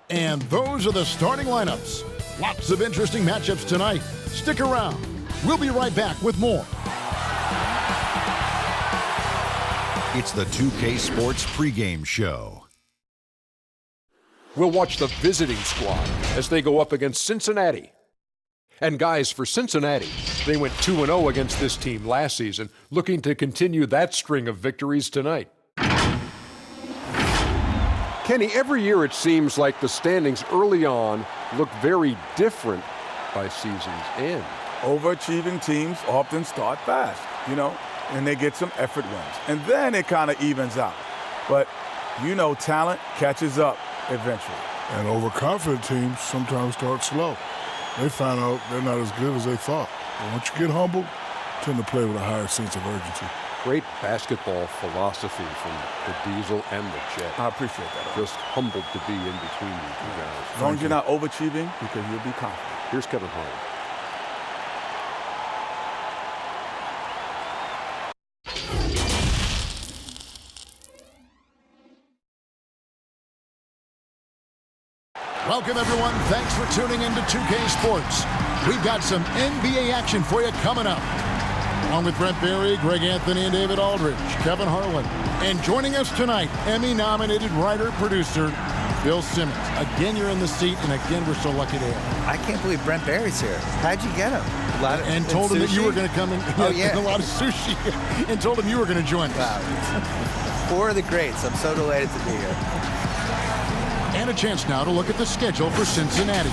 And those are the starting lineups. Lots of interesting matchups tonight. Stick around. We'll be right back with more. It's the 2K Sports pregame show. We'll watch the visiting squad as they go up against Cincinnati. And guys, for Cincinnati, they went 2-0 against this team last season, looking to continue that string of victories tonight. Kenny, every year it seems like the standings early on look very different by season's end. Overachieving teams often start fast, and they get some effort wins. And then it kind of evens out. But, talent catches up eventually. And overconfident teams sometimes start slow. They find out they're not as good as they thought. But once you get humbled, tend to play with a higher sense of urgency. Great basketball philosophy from the Diesel and the Jet. I appreciate that. Just humbled to be in between you two guys. As long as you're not overachieving, because you'll be confident. Here's Kevin Harlan. Welcome, everyone. Thanks for tuning in to 2K Sports. We've got some NBA action for you coming up. Along with Brent Barry, Greg Anthony, and David Aldridge, Kevin Harlan. And joining us tonight, Emmy-nominated writer-producer Bill Simmons. Again, you're in the seat, and again, we're so lucky to have you. I can't believe Brent Barry's here. How'd you get him? And told him that you were going to come in. Oh, yeah. A lot of sushi. And told him you were going to join us. Wow. Four of the greats. I'm so delighted to be here. And a chance now to look at the schedule for Cincinnati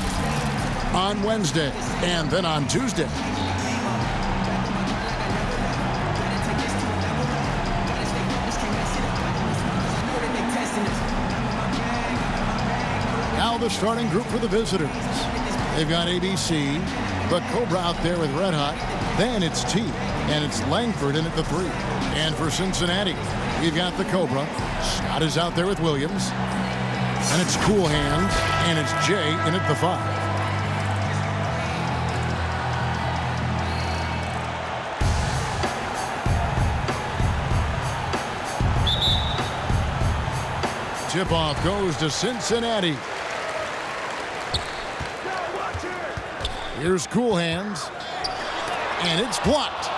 on Wednesday and then on Tuesday. Now the starting group for the visitors. They've got ABC, the Cobra out there with Red Hot. Then it's T, and it's Langford in at the 3. And for Cincinnati, we've got the Cobra. Scott is out there with Williams. And it's Cool Hands, and it's Jay in at the 5. Tip-off goes to Cincinnati. Here's Cool Hands, and it's blocked.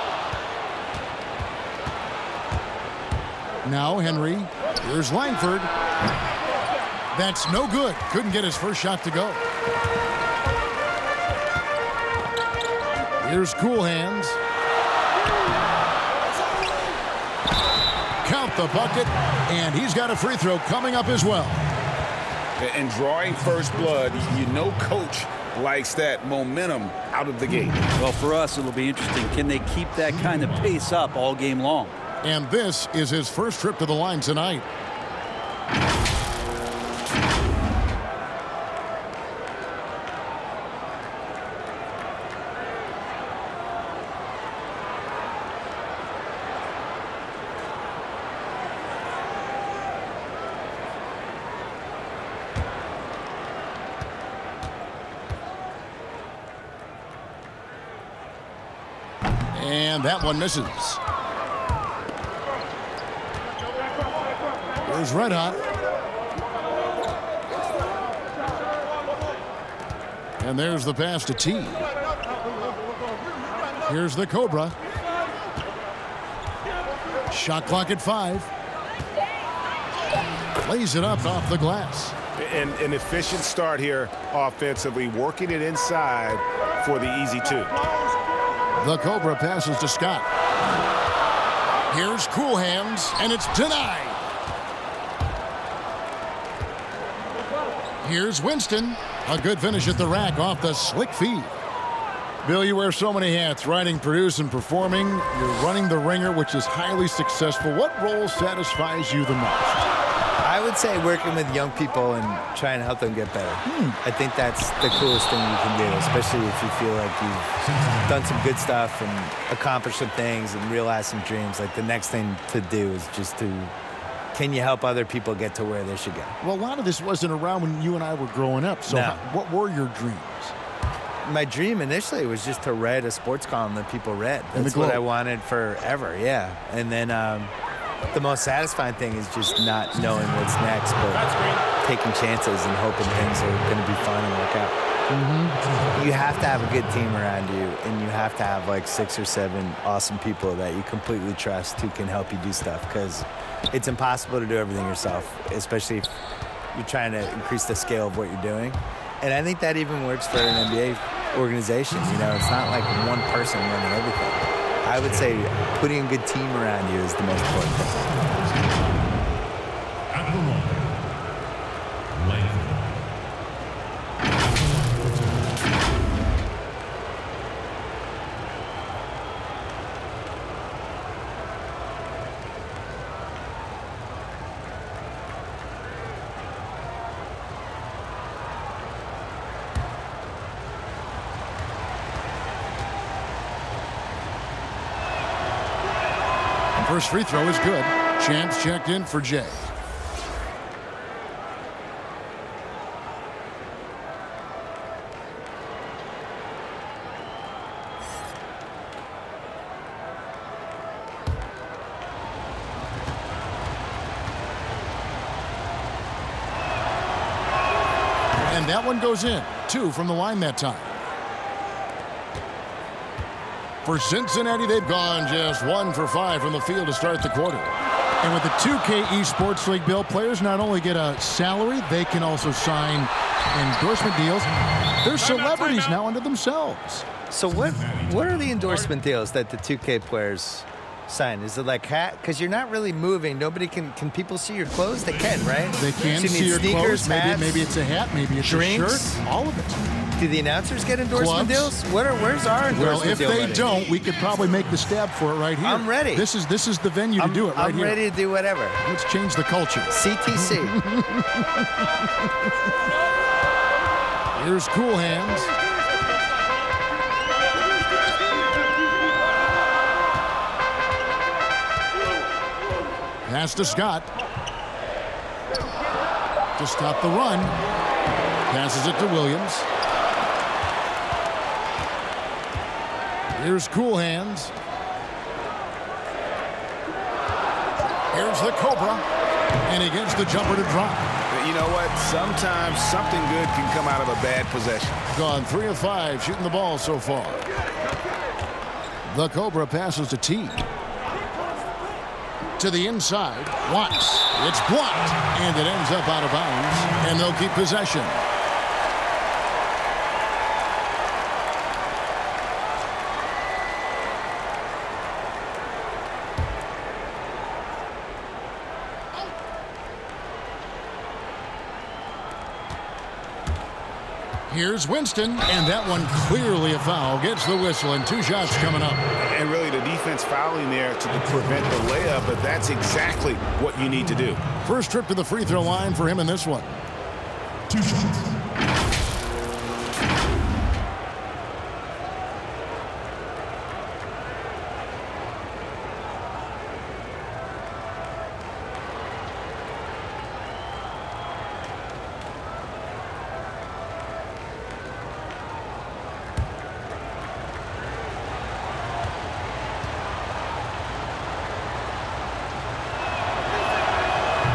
Now Henry. Here's Langford. That's no good. Couldn't get his first shot to go. Here's Cool Hands. Count the bucket, and he's got a free throw coming up as well. And drawing first blood, coach likes that momentum out of the gate. Well, for us, it'll be interesting. Can they keep that kind of pace up all game long? And this is his first trip to the line tonight. And that one misses. Here's Red Hot. And there's the pass to T. Here's the Cobra. Shot clock at 5. Lays it up off the glass. An efficient start here offensively, working it inside for the easy 2. The Cobra passes to Scott. Here's Cool Hands, and it's denied. Here's Winston. A good finish at the rack off the slick feed. Bill, you wear so many hats, writing, producing, performing. You're running the Ringer, which is highly successful. What role satisfies you the most? I would say working with young people and trying to help them get better. I think that's the coolest thing you can do, especially if you feel like you've done some good stuff and accomplished some things and realized some dreams. Like, the next thing to do is just to, can you help other people get to where they should go? Well, a lot of this wasn't around when you and I were growing up. So No. what were your dreams? My dream initially was just to write a sports column that people read. That's what I wanted forever, yeah. And then the most satisfying thing is just not knowing what's next. But taking chances and hoping things are going to be fun and work out. You have to have a good team around you, and you have to have like 6 or 7 awesome people that you completely trust who can help you do stuff, because it's impossible to do everything yourself, especially if you're trying to increase the scale of what you're doing. And I think that even works for an NBA organization. You know, it's not like one person running everything. I would say putting a good team around you is the most important thing. At the line, Langford. First free throw is good. Champs checked in for Jay. And that one goes in. 2 from the line that time. For Cincinnati, they've gone just 1 for 5 from the field to start the quarter. And with the 2K Esports League, Bill, players not only get a salary, they can also sign endorsement deals. They're celebrities now unto themselves. So what are the endorsement deals that the 2K players sign? Is it like hat? Because you're not really moving. Nobody can people see your clothes? They can, right? They can So you see need your sneakers, clothes. hats, Maybe it's a hat. Maybe it's drinks, a shirt. All of it. Do the announcers get endorsement Clubs. deals? Where's our endorsement Well, if deal they ready? don't, we could probably make the stab for it right here. I'm ready. This is the venue to do it right I'm here. ready to do whatever. Let's change the culture. CTC. Here's Cool Hands. Pass to Scott. To stop the run. Passes it to Williams. Here's Cool Hands. Here's the Cobra. And he gets the jumper to drop. You know what? Sometimes something good can come out of a bad possession. Gone 3 of 5 shooting the ball so far. The Cobra passes to T. To the inside. Watts. It's blocked. And it ends up out of bounds. And they'll keep possession. Here's Winston, and that one clearly a foul. Gets the whistle, and 2 shots coming up. And really the defense fouling there to prevent the layup, but that's exactly what you need to do. First trip to the free throw line for him in this one. 2 shots.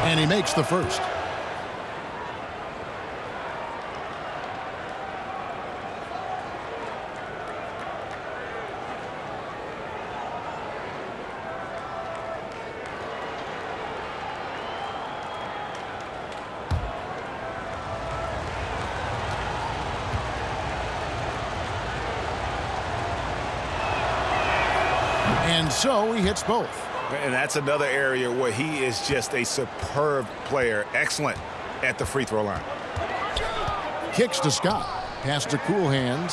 And he makes the first. And so he hits both. And that's another area where he is just a superb player. Excellent at the free throw line. Kicks to Scott. Pass to Cool Hands.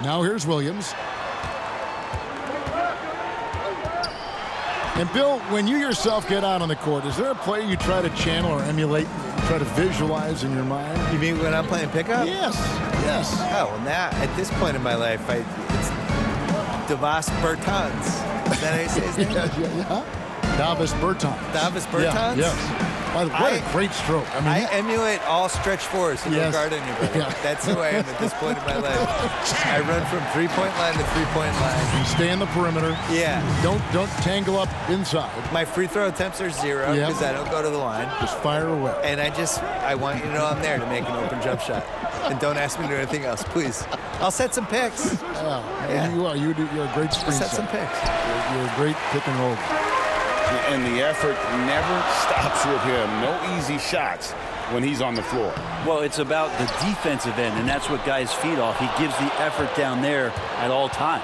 Now here's Williams. And Bill, when you yourself get out on the court, is there a play you try to channel or emulate, try to visualize in your mind? You mean when I'm playing pickup? Yes, yes. Oh, well now, at this point in my life, it's Davis Bertans. Is that how you say his name? Yeah. Davis Bertans. Davis Bertans? Yeah, yes. What a great stroke. I emulate all stretch fours and Yes. no guard anybody. Yeah. That's who I am at this point in my life. I run from three-point line to three-point line. Stay in the perimeter. Yeah. Don't tangle up inside. My free throw attempts are 0 Yep. because I don't go to the line. Just fire away. And I want you to know I'm there to make an open jump shot. And don't ask me to do anything else, please. I'll set some picks. Yeah. You are. You're a great screen Set setter. some picks. You're a great pick and roll. And the effort never stops with him. No easy shots when he's on the floor. Well, it's about the defensive end, and that's what guys feed off. He gives the effort down there at all times.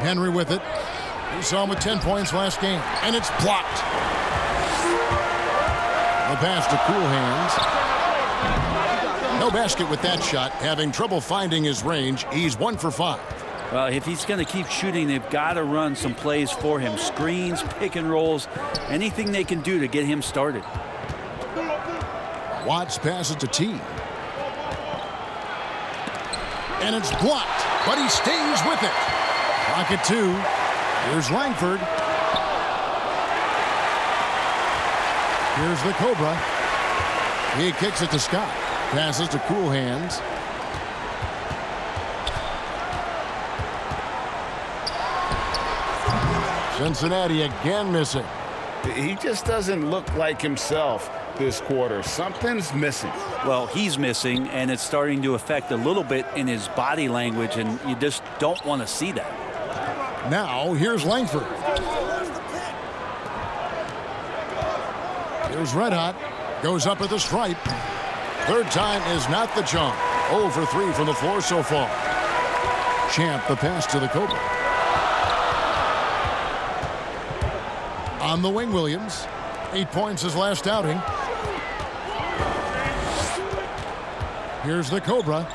Henry with it. We saw him with 10 points last game. And it's blocked. The pass to Cool Hands. No basket with that shot. Having trouble finding his range. He's 1 for 5. Well, if he's going to keep shooting, they've got to run some plays for him. Screens, pick and rolls, anything they can do to get him started. Watts passes to T. And it's blocked, but he stays with it. Pocket 2. Here's Langford. Here's the Cobra. He kicks it to Scott. Passes to Cool Hands. Cincinnati again missing. He just doesn't look like himself this quarter. Something's missing. Well, he's missing, and it's starting to affect a little bit in his body language, and you just don't want to see that. Now, here's Langford. Here's Red Hot. Goes up at the stripe. Third time is not the charm. 0 for 3 from the floor so far. Champ the pass to the Cobra. On the wing, Williams. 8 points his last outing. Here's the Cobra.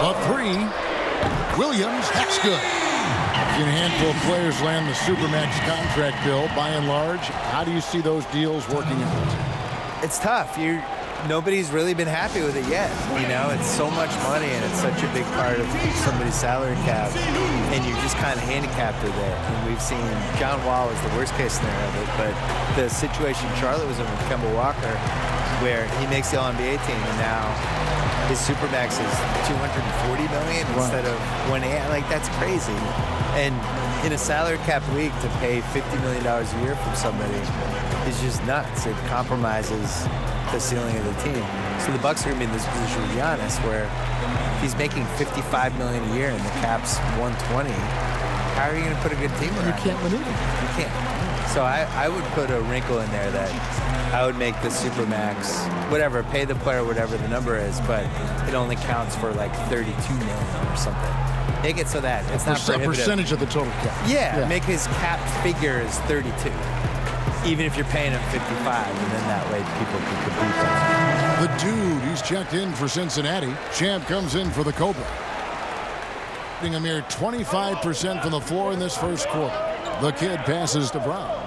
A 3. Williams, that's good. A handful of players land the Supermax contract bill. By and large, how do you see those deals working out? It's tough. Nobody's really been happy with it yet. You know, it's so much money and it's such a big part of somebody's salary cap, and you're just kind of handicapped with it. And we've seen John Wall was the worst case scenario of it, but the situation Charlotte was in with Kemba Walker, where he makes the All-NBA team and now his Supermax is $240 million instead of $180. Like, that's crazy. And in a salary cap league, to pay $50 million a year from somebody is just nuts. It compromises the ceiling of the team. So the Bucks are going to be in this position with Giannis, where if he's making $55 million a year and the cap's $120, how are you going to put a good team around? You can't maneuver. You can't. So I would put a wrinkle in there that I would make the Supermax, whatever, pay the player whatever the number is, but it only counts for like $32 million or something. Make it so that it's not prohibitive. A percentage of the total cap. Yeah, make his cap figure is 32. Even if you're paying him 55, and then that way people can compete. The dude, he's checked in for Cincinnati. Champ comes in for the Cobra. A mere 25% from the floor in this first quarter. The kid passes to Brown.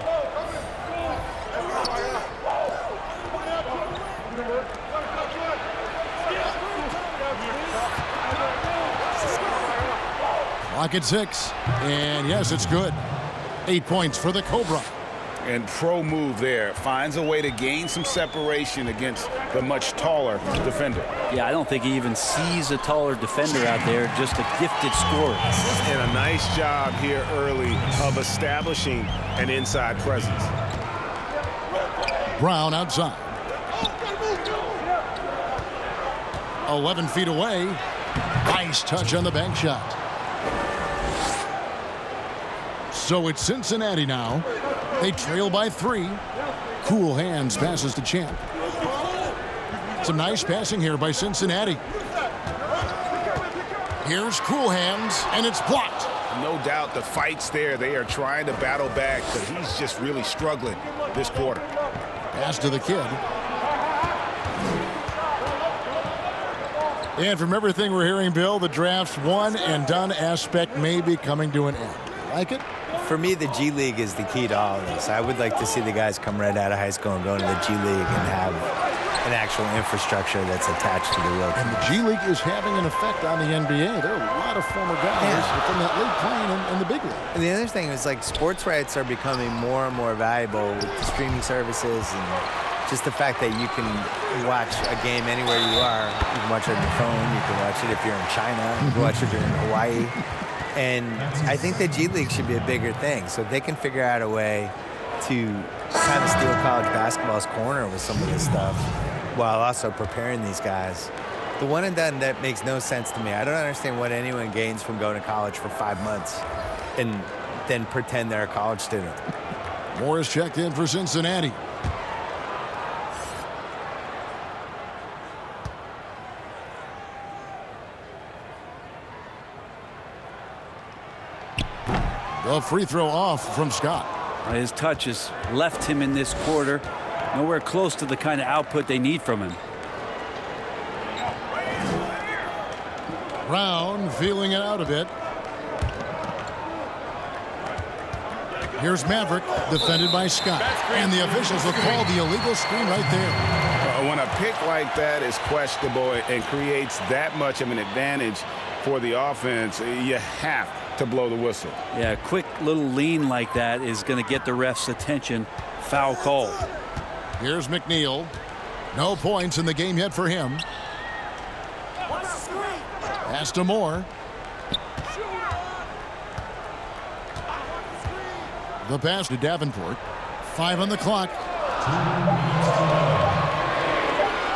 Clock at 6. And yes, it's good. 8 points for the Cobra. And pro move there. Finds a way to gain some separation against the much taller defender. Yeah, I don't think he even sees a taller defender out there, just a gifted scorer. And a nice job here early of establishing an inside presence. Brown outside. 11 feet away. Nice touch on the bank shot. So it's Cincinnati now. They trail by 3. Cool Hands passes to Champ. Some nice passing here by Cincinnati. Here's Cool Hands, and it's blocked. No doubt the fight's there. They are trying to battle back, but he's just really struggling this quarter. Pass to the kid. And from everything we're hearing, Bill, the draft's one and done aspect may be coming to an end. Like it? For me, the G League is the key to all of this. I would like to see the guys come right out of high school and go into the G League and have an actual infrastructure that's attached to the real And team. the G League is having an effect on the NBA. There are a lot of former guys from that league playing in the big league. And the other thing is, like, sports rights are becoming more and more valuable with the streaming services and just the fact that you can watch a game anywhere you are. You can watch it on your phone. You can watch it if you're in China. You can watch it if you're in Hawaii. And I think the G League should be a bigger thing. So if they can figure out a way to kind of steal college basketball's corner with some of this stuff while also preparing these guys. The one and done, that makes no sense to me. I don't understand what anyone gains from going to college for 5 months and then pretend they're a college student. Morris checked in for Cincinnati. The free throw off from Scott. His touch has left him in this quarter. Nowhere close to the kind of output they need from him. Brown feeling it out a bit. Here's Maverick, defended by Scott. And the officials will call the illegal screen right there. When a pick like that is questionable and creates that much of an advantage for the offense, you have to blow the whistle. Yeah, a quick little lean like that is going to get the ref's attention. Foul call. Here's McNeil. No points in the game yet for him. Pass to Moore. The pass to Davenport. 5 on the clock.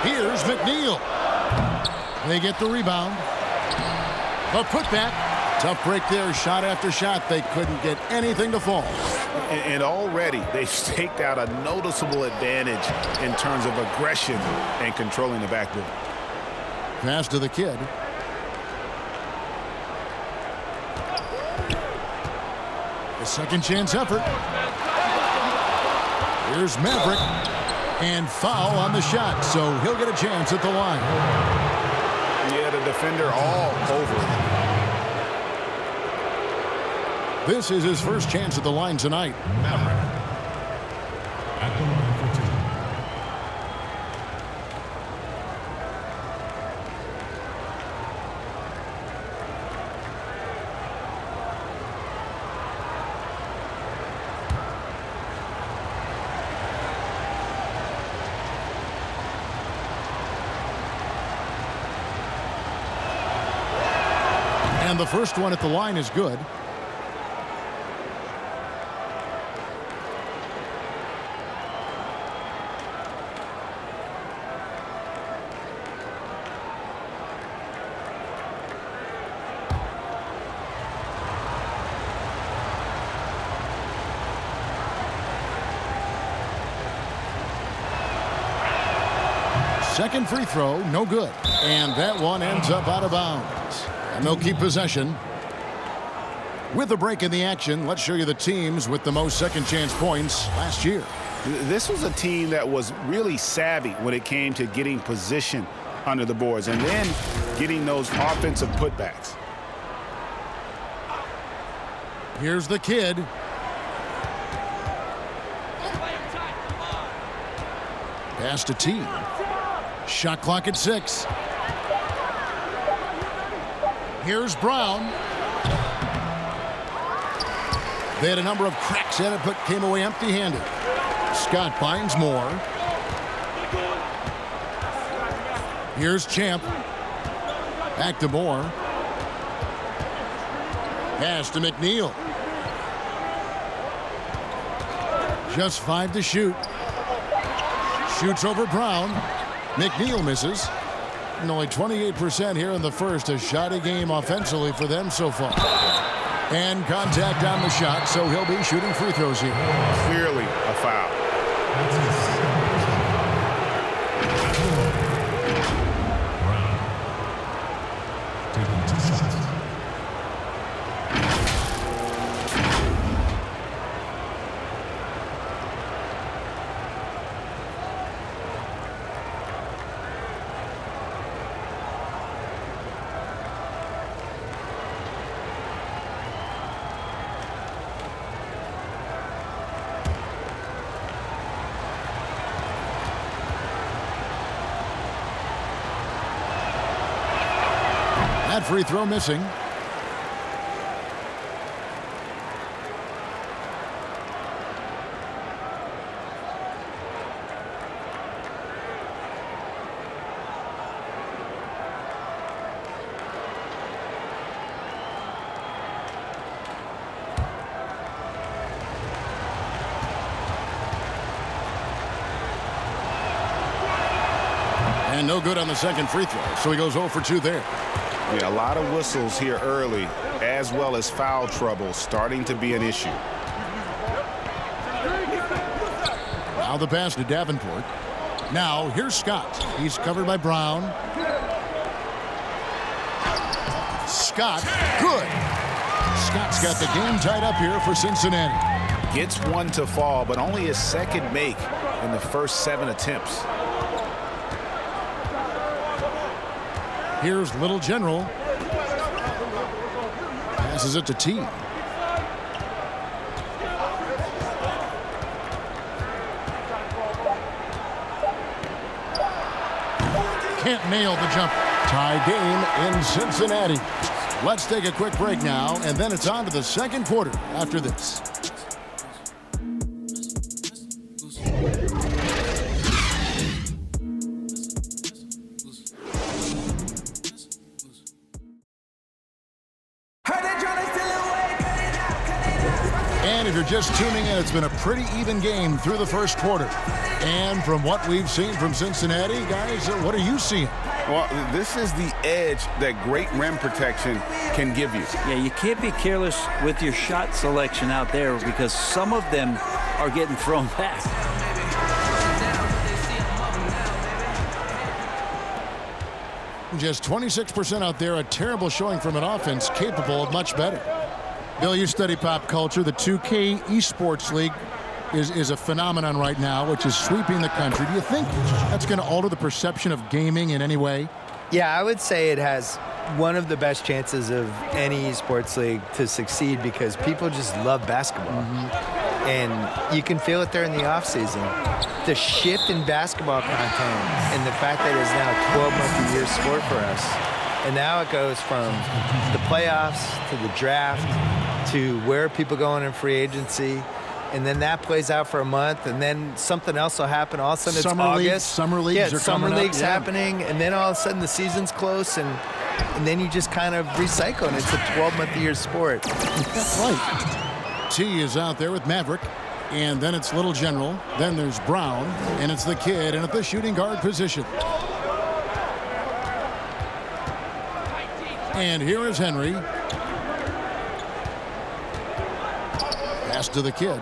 Here's McNeil. They get the rebound. The putback. Tough break there. Shot after shot. They couldn't get anything to fall. And already they've staked out a noticeable advantage in terms of aggression and controlling the backboard. Pass to the kid. A second chance effort. Here's Maverick. And foul on the shot. So he'll get a chance at the line. Yeah, the defender all over him. This is his first chance at the line tonight. Maverick. At the line for 2. And the first one at the line is good. Second free throw, no good. And that one ends up out of bounds. And they'll keep possession. With a break in the action, let's show you the teams with the most second chance points last year. This was a team that was really savvy when it came to getting position under the boards and then getting those offensive putbacks. Here's the kid. Pass to T. Shot clock at 6. Here's Brown. They had a number of cracks at it, but came away empty-handed. Scott finds more. Here's Champ. Back to Moore. Pass to McNeil. Just 5 to shoot. Shoots over Brown. McNeil misses. And only 28% here in the first. A shoddy game offensively for them so far. And contact on the shot, so he'll be shooting free throws here. Clearly a foul. Brown. Taking 2 shots. That free throw missing. And no good on the second free throw, so he goes 0 for 2 there. Yeah, a lot of whistles here early, as well as foul trouble starting to be an issue. Now the pass to Davenport. Now here's Scott. He's covered by Brown. Scott, good. Scott's got the game tied up here for Cincinnati. Gets one to fall, but only his second make in the first 7 attempts. Here's Little General. Passes it to T. Can't nail the jump. Tie game in Cincinnati. Let's take a quick break now, and then it's on to the second quarter after this. And if you're just tuning in, it's been a pretty even game through the first quarter. And from what we've seen from Cincinnati, guys, what are you seeing? Well, this is the edge that great rim protection can give you. Yeah, you can't be careless with your shot selection out there because some of them are getting thrown back. Just 26% out there, a terrible showing from an offense capable of much better. Bill, you study pop culture. The 2K Esports League is a phenomenon right now, which is sweeping the country. Do you think that's going to alter the perception of gaming in any way? Yeah, I would say it has one of the best chances of any esports league to succeed because people just love basketball. And you can feel it there in the offseason. The shift in basketball content and the fact that it's now a 12-month-a-year sport for us. And now it goes from the playoffs to the draft to where people going in free agency. And then that plays out for a month, and then something else will happen. All of a sudden it's August. Summer leagues are summer coming leagues up. happening, and then all of a sudden the season's close, and then you just kind of recycle, and it's a 12-month-a-year sport. That's right. T is out there with Maverick, and then it's Little General. Then there's Brown, and it's the kid, and at the shooting guard position. And here is Henry. Pass to the kid.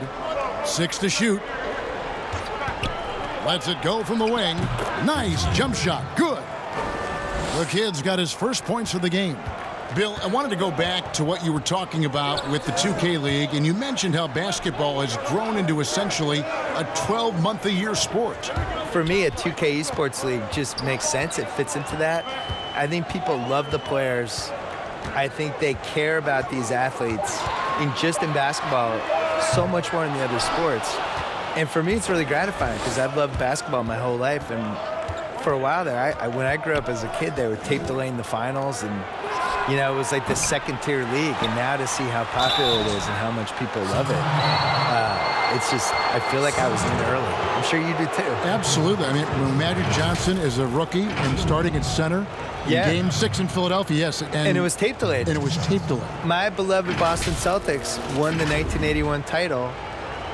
6 to shoot. Lets it go from the wing. Nice jump shot. Good. The kid's got his first points of the game. Bill, I wanted to go back to what you were talking about with the 2K League, and you mentioned how basketball has grown into essentially a 12-month-a-year sport. For me, a 2K Esports League just makes sense. It fits into that. I think people love the players. I think they care about these athletes, in basketball, so much more than the other sports. And for me, it's really gratifying because I've loved basketball my whole life. And for a while there, when I grew up as a kid, they were tape delaying the finals, and you know, it was like the second-tier league. And now to see how popular it is and how much people love it, it's just, I feel like I was in early. I'm sure you do too. Absolutely. I mean, when Magic Johnson is a rookie and starting at center in Game 6 in Philadelphia, yes. And it was tape delayed. And it was tape delayed. My beloved Boston Celtics won the 1981 title,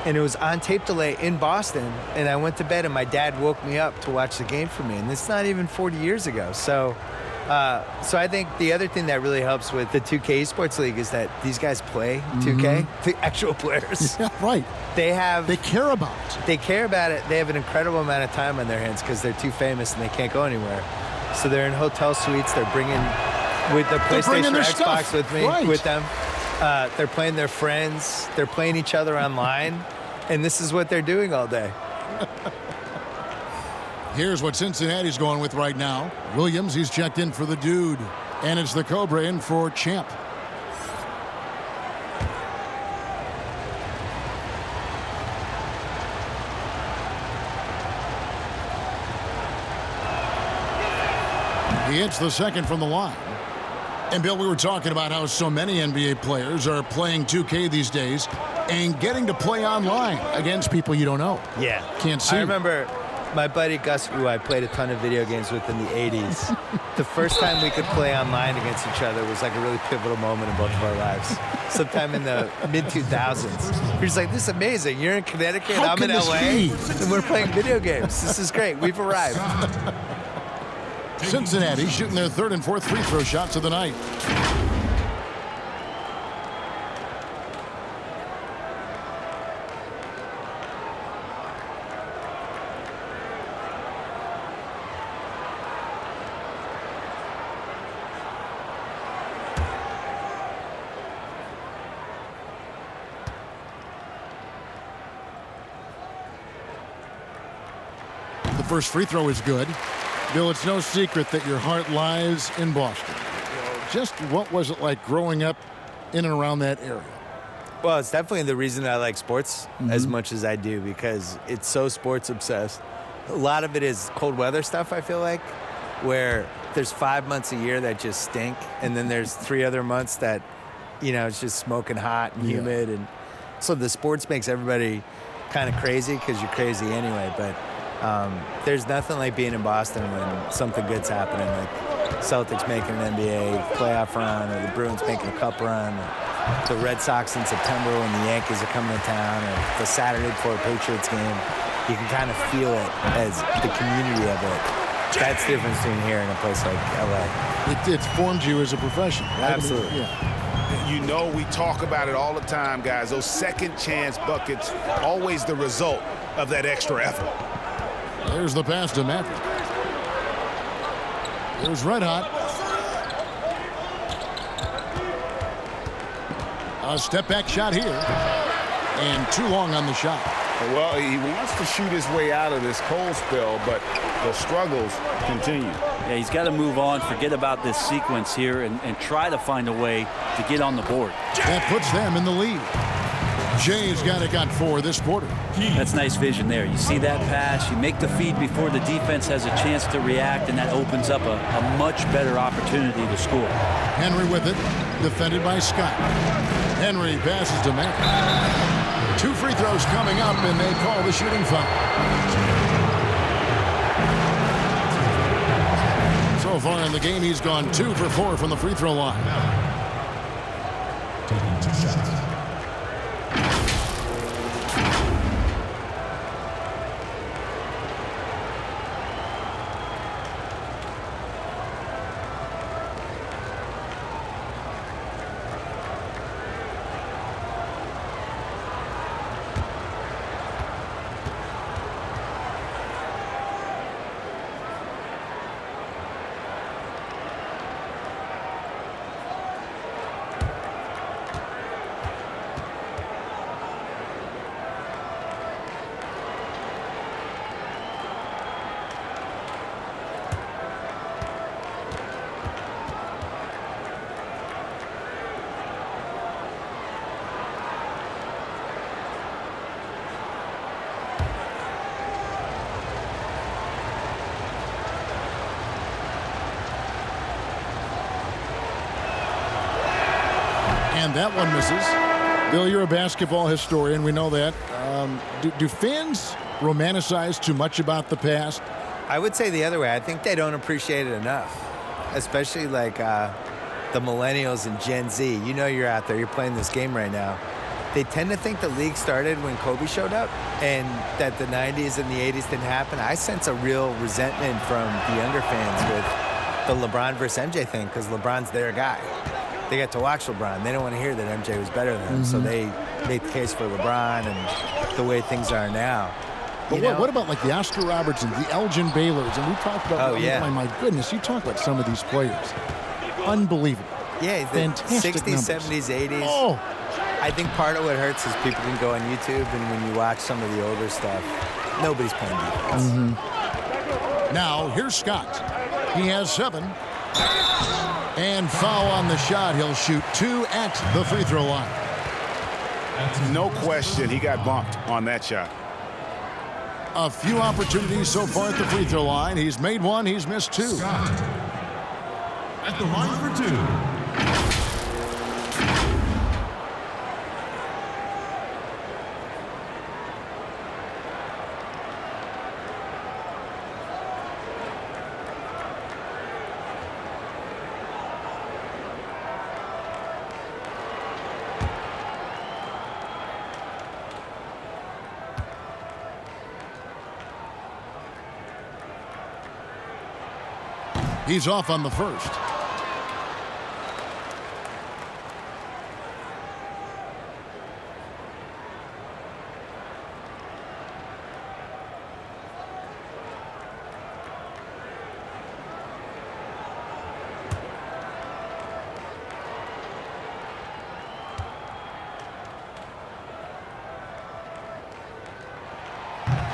and it was on tape delay in Boston. And I went to bed, and my dad woke me up to watch the game for me. And it's not even 40 years ago. So I think the other thing that really helps with the 2K Esports League is that these guys play 2K, the actual players. Yeah, right. They care about it. They care about it. They have an incredible amount of time on their hands because they're too famous and they can't go anywhere. So they're in hotel suites. They're bringing with the PlayStation or Xbox with them. They're playing their friends. They're playing each other online. And this is what they're doing all day. Here's what Cincinnati's going with right now. Williams, he's checked in for the dude. And it's the Cobra in for Champ. He hits the second from the line. And, Bill, we were talking about how so many NBA players are playing 2K these days and getting to play online against people you don't know. Yeah. Can't see. I remember my buddy Gus, who I played a ton of video games with in the 80s. The first time we could play online against each other was like a really pivotal moment in both of our lives. Sometime in the mid-2000s. He was like, this is amazing. You're in Connecticut, I'm in LA, and we're playing video games. This is great. We've arrived. Cincinnati shooting their third and fourth free throw shots of the night. The first free throw is good. Bill, it's no secret that your heart lies in Boston. Just what was it like growing up in and around that area? Well, it's definitely the reason I like sports as much as I do, because it's so sports obsessed. A lot of it is cold weather stuff, I feel like, where there's 5 months a year that just stink, and then there's 3 other months that, you know, it's just smoking hot and humid. And so the sports makes everybody kind of crazy because you're crazy anyway. But there's nothing like being in Boston when something good's happening, like Celtics making an NBA playoff run, or the Bruins making a cup run, or the Red Sox in September when the Yankees are coming to town, or the Saturday before a Patriots game. You can kind of feel it as the community of it. That's the difference between here and a place like LA. It's formed you as a professional, right? Absolutely. You know, we talk about it all the time, guys. Those second chance buckets, always the result of that extra effort. There's the pass to Maverick. There's Red Hot. A step back shot here. And too long on the shot. Well, he wants to shoot his way out of this cold spell, but the struggles continue. Yeah, he's got to move on, forget about this sequence here, and try to find a way to get on the board. That puts them in the lead. Jay's got 4 this quarter. That's nice vision there. You see that pass, you make the feed before the defense has a chance to react, and that opens up a much better opportunity to score. Henry with it, defended by Scott. Henry passes to Matt. 2 free throws coming up, and they call the shooting foul. So far in the game, he's gone 2 for 4 from the free throw line. Taking 2 shots. And that one misses. Bill, you're a basketball historian. We know that. Do fans romanticize too much about the past? I would say the other way. I think they don't appreciate it enough, especially like the millennials and Gen Z. You know, you're out there, you're playing this game right now. They tend to think the league started when Kobe showed up and that the 90s and the 80s didn't happen. I sense a real resentment from the younger fans with the LeBron versus MJ thing, because LeBron's their guy. They get to watch LeBron. They don't want to hear that MJ was better than him, so they make the case for LeBron and the way things are now. But what about like the Oscar Robertsons, the Elgin Baylors, and we talked about, my goodness, you talk about some of these players. Unbelievable. Yeah, the fantastic 60s, numbers. 70s, 80s. Oh. I think part of what hurts is people can go on YouTube, and when you watch some of the older stuff, nobody's playing defense. Now, here's Scott. He has 7. And foul on the shot. He'll shoot 2 at the free throw line. No question, he got bumped on that shot. A few opportunities so far at the free throw line. He's made 1, he's missed 2. Scott at the line for 2. He's off on the first.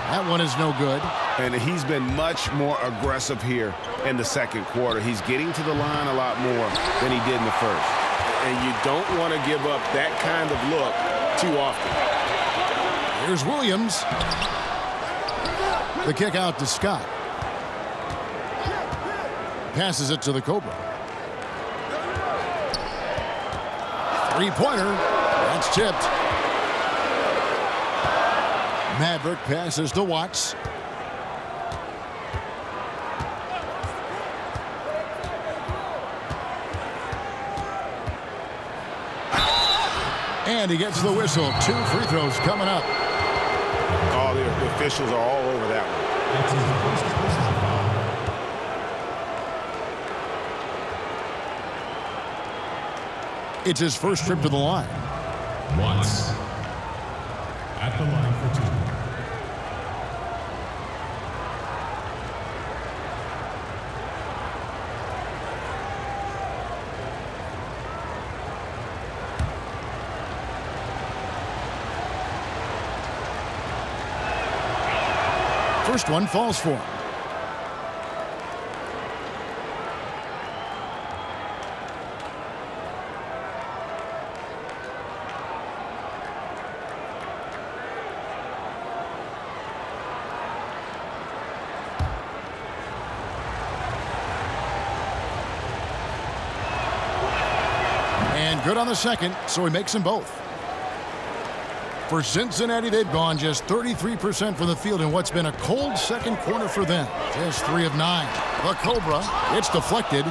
That one is no good. And he's been much more aggressive here in the second quarter. He's getting to the line a lot more than he did in the first. And you don't want to give up that kind of look too often. Here's Williams. The kick out to Scott. Passes it to the Cobra. Three-pointer. That's tipped. Maverick passes to Watts. And he gets the whistle. 2 free throws coming up. Oh, the officials are all over that one. It's his first trip to the line. Watts at the line for 2. First one falls for him. And good on the second, so he makes them both. For Cincinnati, they've gone just 33% from the field in what's been a cold second quarter for them. Just 3 of 9. The Cobra, it's deflected.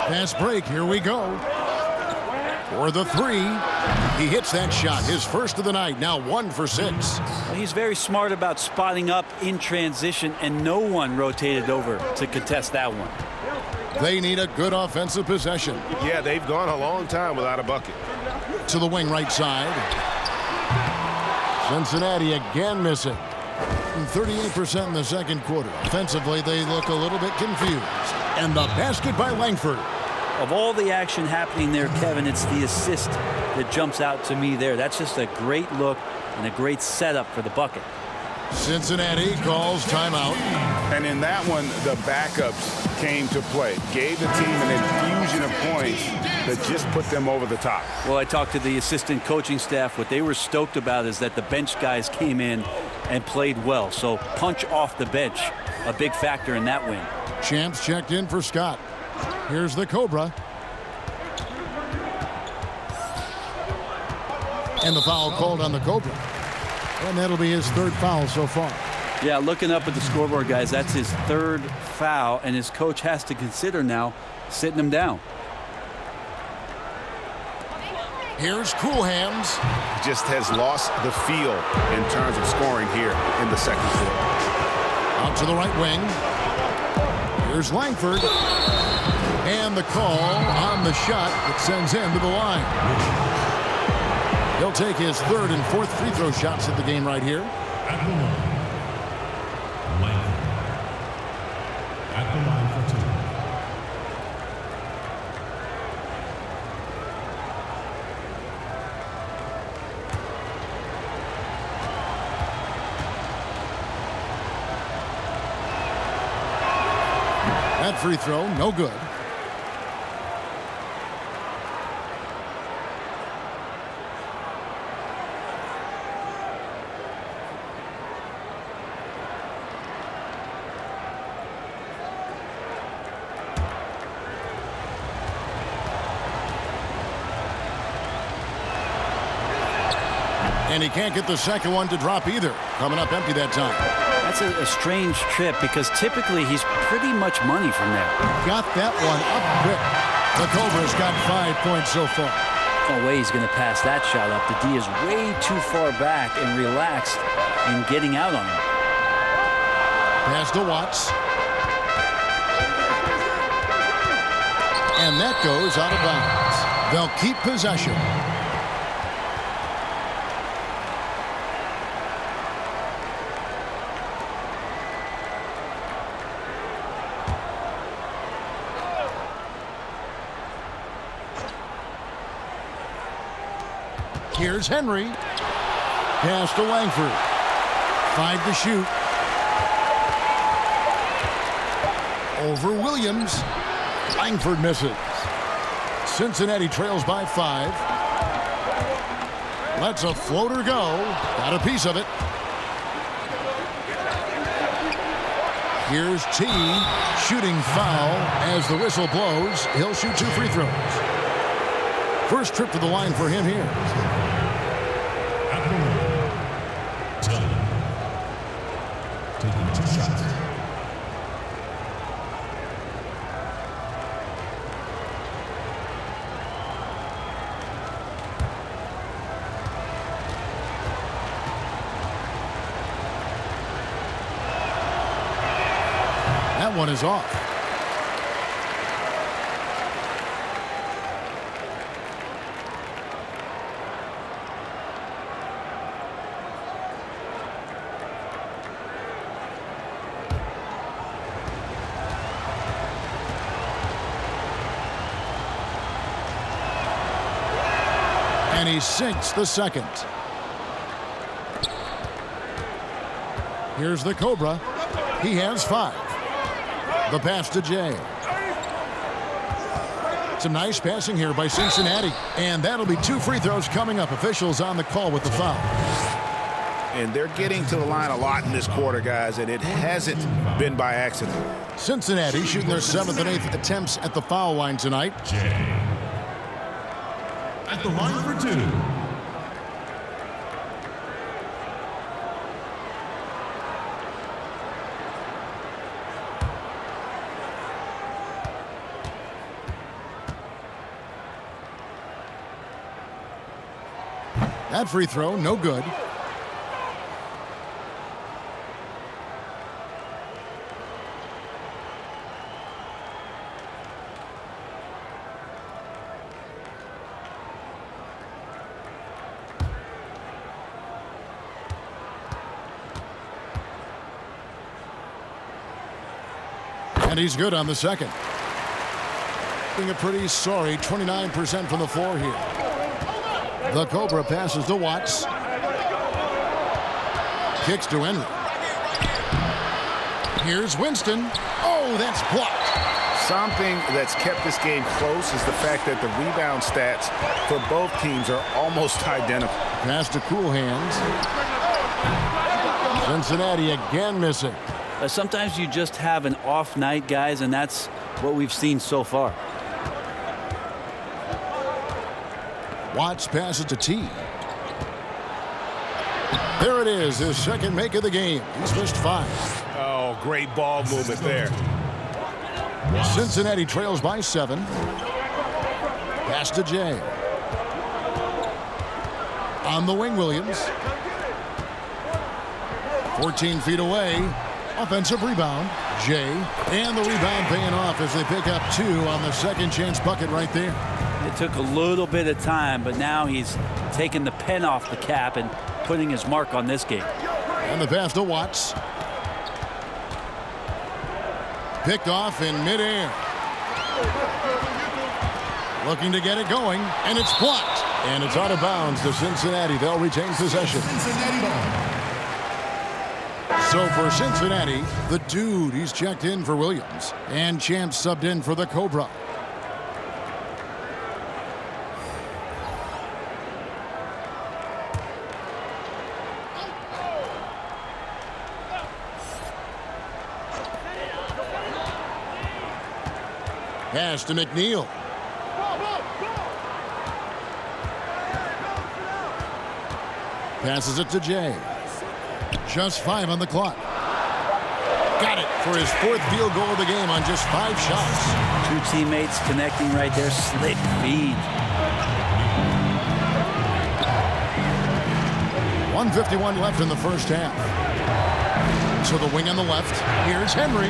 Pass break, here we go. For the 3, he hits that shot, his first of the night, now 1 for 6. Well, he's very smart about spotting up in transition, and no one rotated over to contest that one. They need a good offensive possession. Yeah, they've gone a long time without a bucket. To the wing right side. Cincinnati again missing. 38% in the second quarter. Offensively, they look a little bit confused. And the basket by Langford. Of all the action happening there, Kevin, it's the assist that jumps out to me there. That's just a great look and a great setup for the bucket. Cincinnati calls timeout. And in that one, the backups came to play. Gave the team an infusion of points that just put them over the top. Well, I talked to the assistant coaching staff. What they were stoked about is that the bench guys came in and played well. So punch off the bench, a big factor in that win. Champs checked in for Scott. Here's the Cobra. And the foul called on the Cobra. And that'll be his 3rd foul so far. Yeah, looking up at the scoreboard, guys, that's his 3rd foul, and his coach has to consider now sitting him down. Here's Coolhams. Just has lost the feel in terms of scoring here in the second quarter. Out to the right wing. Here's Langford. And the call on the shot that sends him to the line. He'll take his 3rd and 4th free throw shots of the game right here. At the line. Langford. At the line for 2. That free throw, no good. And he can't get the second one to drop either. Coming up empty that time. That's a strange trip because typically he's pretty much money from there. Got that one up quick. The Cobra's got 5 points so far. No way he's going to pass that shot up. The D is way too far back and relaxed in getting out on him. Pass to Watts. And that goes out of bounds. They'll keep possession. Here's Henry. Pass to Langford. 5 to shoot. Over Williams. Langford misses. Cincinnati trails by 5. Lets a floater go. Got a piece of it. Here's T. Shooting foul as the whistle blows. He'll shoot 2 free throws. First trip to the line for him here. Taking 2 shots. That one is off. And he sinks the second. Here's the Cobra. He has 5. The pass to Jay. Some nice passing here by Cincinnati. And that'll be 2 free throws coming up. Officials on the call with the foul. And they're getting to the line a lot in this quarter, guys, and it hasn't been by accident. Cincinnati shooting their 7th and 8th attempts at the foul line tonight. Jay. At the line for 2. That free throw, no good. And he's good on the second. Being a pretty sorry 29% from the floor here. The Cobra passes to Watts. Kicks to Henry. Here's Winston. Oh, that's blocked. Something that's kept this game close is the fact that the rebound stats for both teams are almost identical. Pass to Cool Hands. Cincinnati again missing. Sometimes you just have an off night, guys, and that's what we've seen so far. Watts passes to T. There it is, his second make of the game. He's missed 5. Oh, great ball movement there. Cincinnati trails by 7. Pass to Jay. On the wing, Williams. 14 feet away. Offensive rebound. Jay. And the rebound paying off as they pick up 2 on the second chance bucket right there. It took a little bit of time, but now he's taking the pen off the cap and putting his mark on this game. And the pass to Watts. Picked off in midair. Looking to get it going, and it's blocked. And it's out of bounds to Cincinnati. They'll retain possession. So for Cincinnati, the dude, he's checked in for Williams. And Champ subbed in for the Cobra. Pass to McNeil. Passes it to Jay. Just 5 on the clock. Got it for his 4th field goal of the game on just 5 shots. 2 teammates connecting right there. Slick feed. 1:51 left in the first half. To the wing on the left. Here's Henry.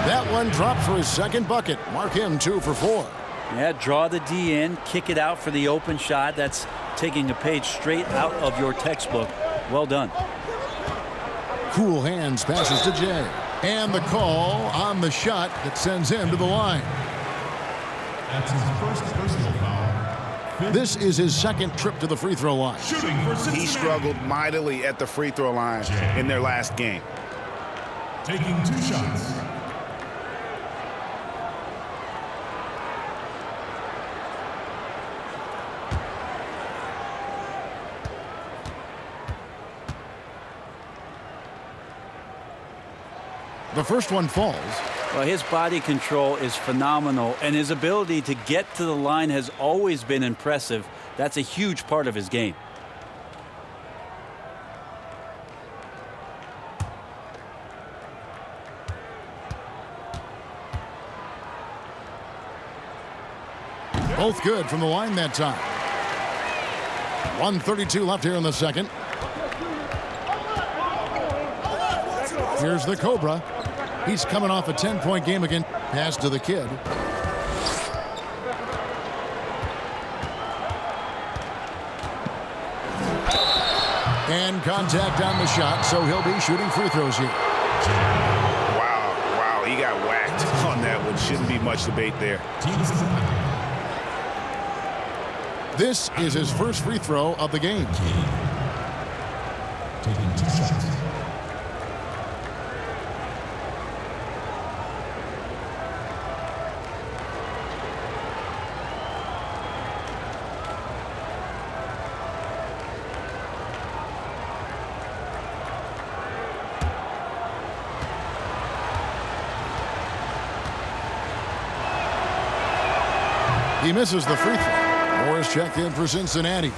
That one dropped for his 2nd bucket. Mark him 2 for 4. Yeah, draw the D in, kick it out for the open shot. That's taking a page straight out of your textbook. Well done. Cool hands passes to Jay. And the call on the shot that sends him to the line. That's his first personal foul. This is his 2nd trip to the free throw line. Shooting for Cincinnati. He struggled mightily at the free throw line in their last game. Taking 2 shots. The first one falls. Well, his body control is phenomenal, and his ability to get to the line has always been impressive. That's a huge part of his game. Both good from the line that time. 1:32 left here in the second. Here's the Cobra. He's coming off a 10-point game again. Pass to the kid. And contact on the shot, so he'll be shooting free throws here. Wow, he got whacked on that one. Shouldn't be much debate there. This is his first free throw of the game. Taking 2 shots. He misses the free throw. Morris checked in for Cincinnati.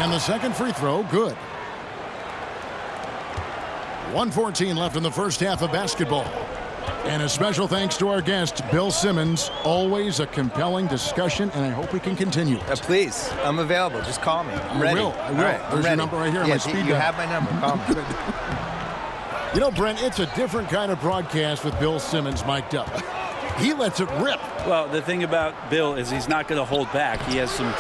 And the second free throw, good. 1:14 left in the first half of basketball. And a special thanks to our guest, Bill Simmons. Always a compelling discussion, and I hope we can continue. Please, I'm available. Just call me. I'm ready. I will. All right, There's your number right here on my speed You dial. have my number. Call me. You know, Brent, it's a different kind of broadcast with Bill Simmons mic'd up. He lets it rip. Well, the thing about Bill is he's not going to hold back. He has some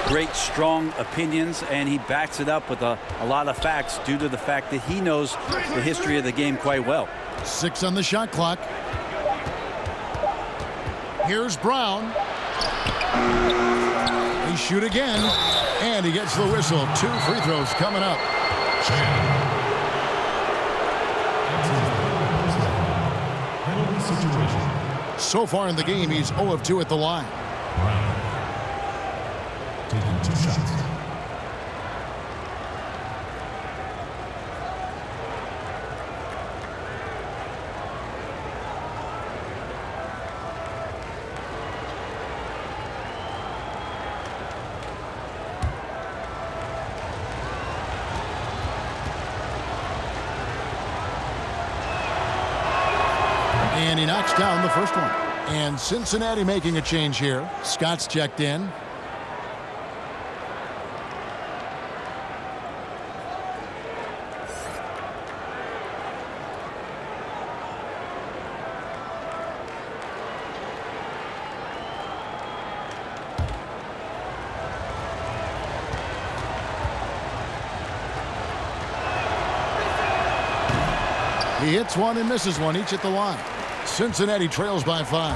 great, strong opinions, and he backs it up with a lot of facts due to the fact that he knows the history of the game quite well. 6 on the shot clock. Here's Brown. He shoot again, and he gets the whistle. 2 free throws coming up. So far in the game, he's 0 of 2 at the line. Taking 2 shots. And he knocks down the first one. And Cincinnati making a change here. Scott's checked in. He hits one and misses one, each at the line. Cincinnati trails by 5.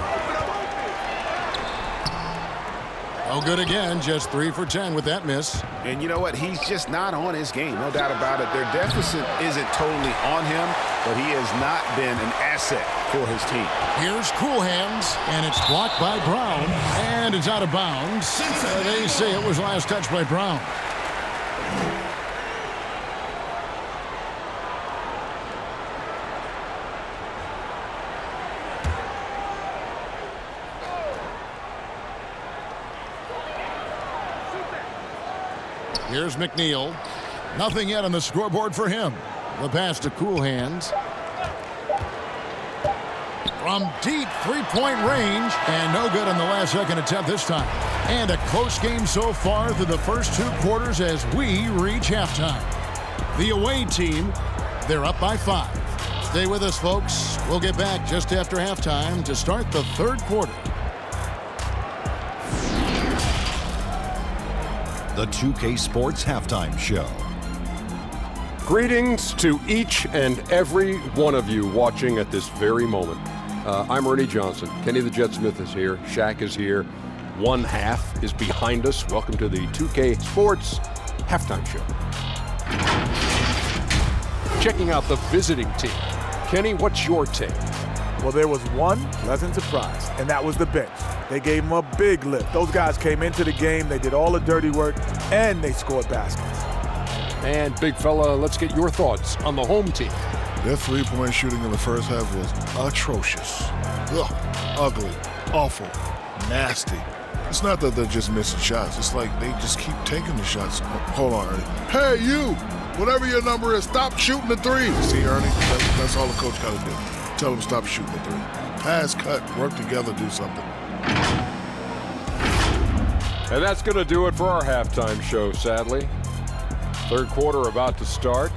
Oh, good again. Just 3 for 10 with that miss. And you know what? He's just not on his game. No doubt about it. Their deficit isn't totally on him, but he has not been an asset for his team. Here's Cool Hands, and it's blocked by Brown, and it's out of bounds. They say it was last touched by Brown. Here's McNeil. Nothing yet on the scoreboard for him. The pass to Cool Hands. From deep three-point range, and no good on the last second attempt this time. And a close game so far through the first 2 quarters as we reach halftime. The away team, they're up by 5. Stay with us, folks. We'll get back just after halftime to start the 3rd quarter. The 2K Sports Halftime Show. Greetings to each and every one of you watching at this very moment. I'm Ernie Johnson. Kenny the Jet Smith is here. Shaq is here. 1 half is behind us. Welcome to the 2K Sports Halftime Show. Checking out the visiting team. Kenny, what's your take? Well, there was one pleasant surprise, and that was the bench. They gave them a big lift. Those guys came into the game, they did all the dirty work, and they scored baskets. And big fella, let's get your thoughts on the home team. Their three-point shooting in the first half was atrocious. Ugh, ugly, awful, nasty. It's not that they're just missing shots. It's like they just keep taking the shots. Hold on, Ernie. Hey, you! Whatever your number is, stop shooting the three. See, Ernie? That's all the coach got to do. Tell them stop shooting the three. Pass, cut, work together, do something. And that's going to do it for our halftime show, sadly. 3rd quarter about to start.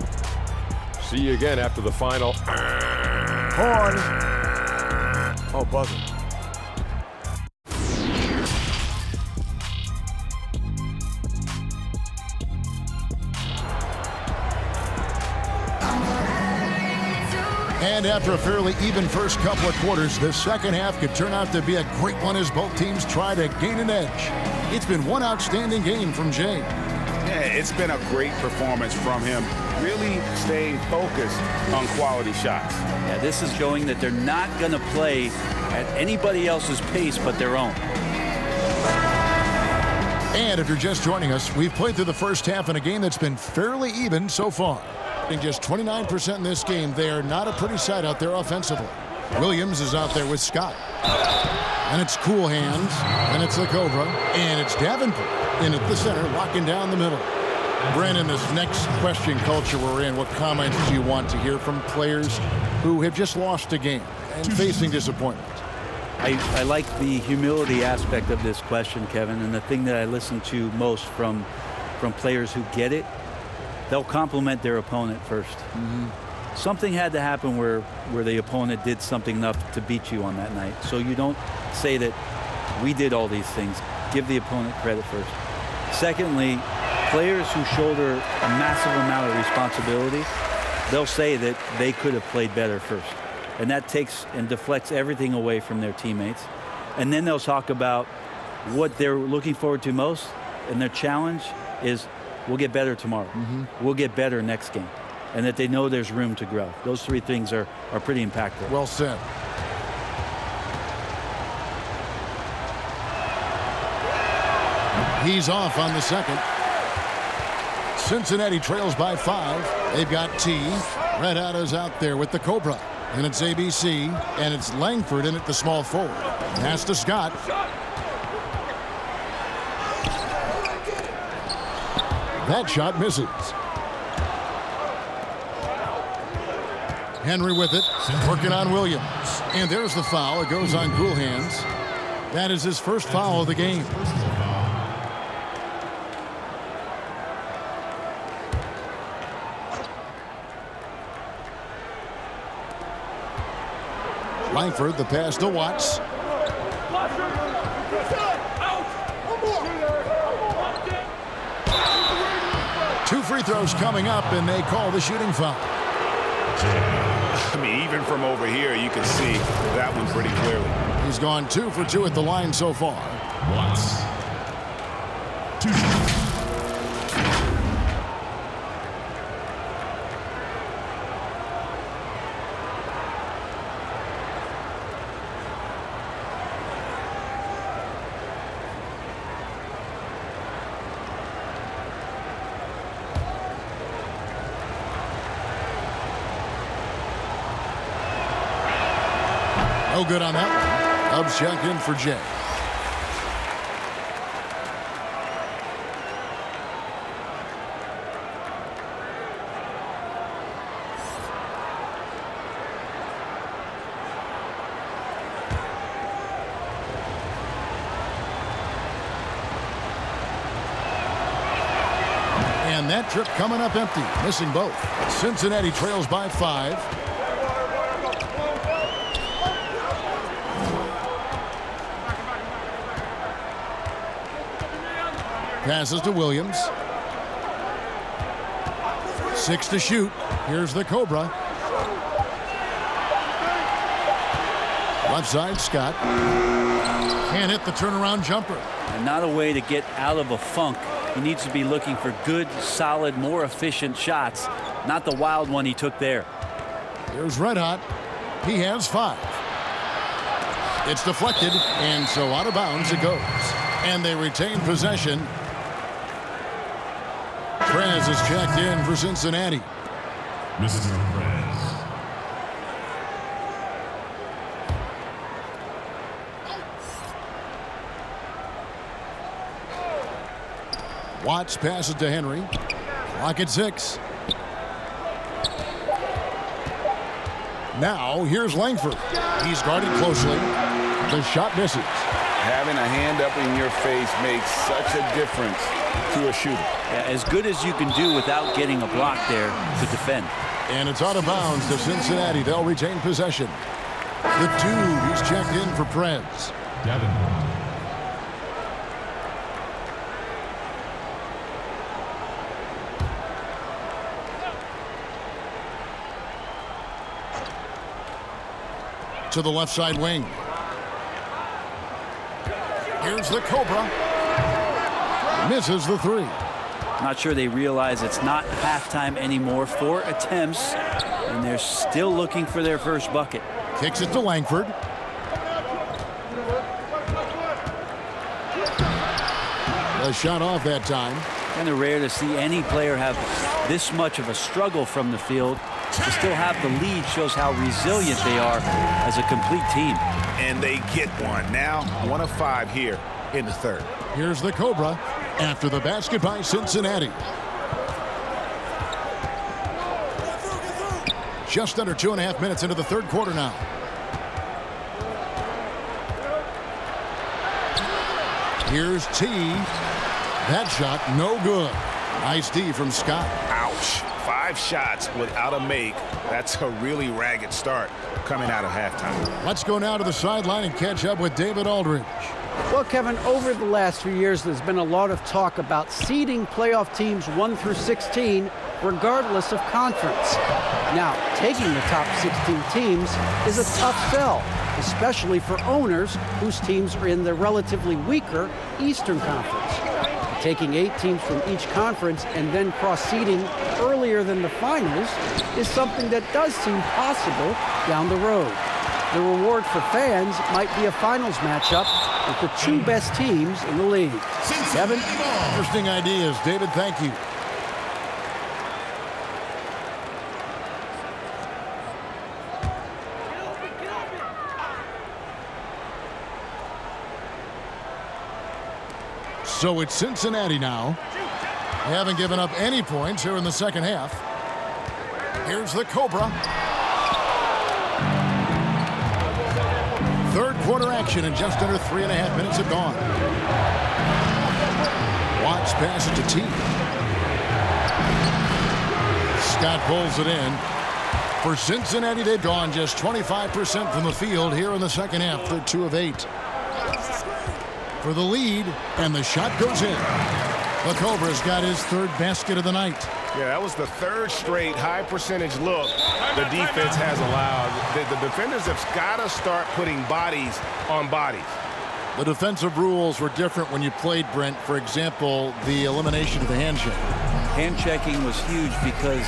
See you again after the final. Horn. Oh, buzzer. And after a fairly even first couple of quarters, the second half could turn out to be a great one as both teams try to gain an edge. It's been one outstanding game from Jay. Yeah, it's been a great performance from him, really staying focused on quality shots. Yeah, this is showing that they're not going to play at anybody else's pace but their own. And if you're just joining us, we've played through the first half in a game that's been fairly even so far. In just 29% in this game, they are not a pretty sight out there offensively. Williams is out there with Scott. And it's Cool Hands, and it's the Cobra, and it's Davenport in at the center, locking down the middle. Brandon, this next question culture we're in, what comments do you want to hear from players who have just lost a game and facing disappointment? I like the humility aspect of this question, Kevin, and the thing that I listen to most from players who get it, they'll compliment their opponent first. Something had to happen where the opponent did something enough to beat you on that night. So you don't say that we did all these things. Give the opponent credit first. Secondly, players who shoulder a massive amount of responsibility, they'll say that they could have played better first. And that takes and deflects everything away from their teammates. And then they'll talk about what they're looking forward to most, and their challenge is we'll get better tomorrow. We'll get better next game. And that they know there's room to grow. Those 3 things are pretty impactful. Well said. He's off on the second. Cincinnati trails by 5. They've got T. Red Hat is out there with the Cobra. And it's ABC. And it's Langford in at the small forward. Pass to Scott. That shot misses. Henry with it, working on Williams. And there's the foul. It goes on Cool Hands. That is his first foul of the game. Langford, the pass to Watts. 2 free throws coming up, and they call the shooting foul. I mean, even from over here, you can see that one pretty clearly. He's gone 2 for 2 at the line so far. Watts. 2. No good on that one. Cubs check in for Jay. And that trip coming up empty, missing both. Cincinnati trails by 5. Passes to Williams. 6 to shoot. Here's the Cobra. Left side, Scott. Can't hit the turnaround jumper. And not a way to get out of a funk. He needs to be looking for good, solid, more efficient shots, not the wild one he took there. Here's Red Hot. He has 5. It's deflected, and so out of bounds it goes. And they retain possession. Perez is checked in for Cincinnati. Mr. Perez. Watts passes to Henry. Clock at 6. Now here's Langford. He's guarded closely. The shot misses. Having a hand up in your face makes such a difference to a shooter. Yeah, as good as you can do without getting a block there to defend. And it's out of bounds to Cincinnati. They'll retain possession. The 2, he's checked in for Preds. Davenport. To the left side wing. Here's the Cobra. Misses the 3. Not sure they realize it's not halftime anymore. 4 attempts, and they're still looking for their first bucket. Kicks it to Langford. A shot off that time. Kind of rare to see any player have this much of a struggle from the field. To still have the lead shows how resilient they are as a complete team. And they get one. Now 1 of 5 here in the third. Here's the Cobra after the basket by Cincinnati. Just under 2.5 minutes into the third quarter now. Here's T. That shot no good. Nice D from Scott. Ouch. 5 shots without a make. That's a really ragged start coming out of halftime. Let's go now to the sideline and catch up with David Aldridge. Well, Kevin, over the last few years, there's been a lot of talk about seeding playoff teams 1 through 16, regardless of conference. Now, taking the top 16 teams is a tough sell, especially for owners whose teams are in the relatively weaker Eastern Conference. Taking 8 teams from each conference and then cross-seeding earlier than the finals is something that does seem possible down the road. The reward for fans might be a finals matchup with the 2 best teams in the league. Kevin? Interesting ideas. David, thank you. So it's Cincinnati now. They haven't given up any points here in the second half. Here's the Cobra. Third quarter action and just under 3.5 minutes have gone. Watts passes to T. Scott pulls it in. For Cincinnati, they've gone just 25% from the field here in the second half. They're 2 of 8. For the lead, and the shot goes in. The Cobra's got his 3rd basket of the night. Yeah, that was the 3rd straight high percentage look the defense has allowed. The defenders have got to start putting bodies on bodies. The defensive rules were different when you played, Brent. For example, the elimination of the handshake. Hand checking was huge because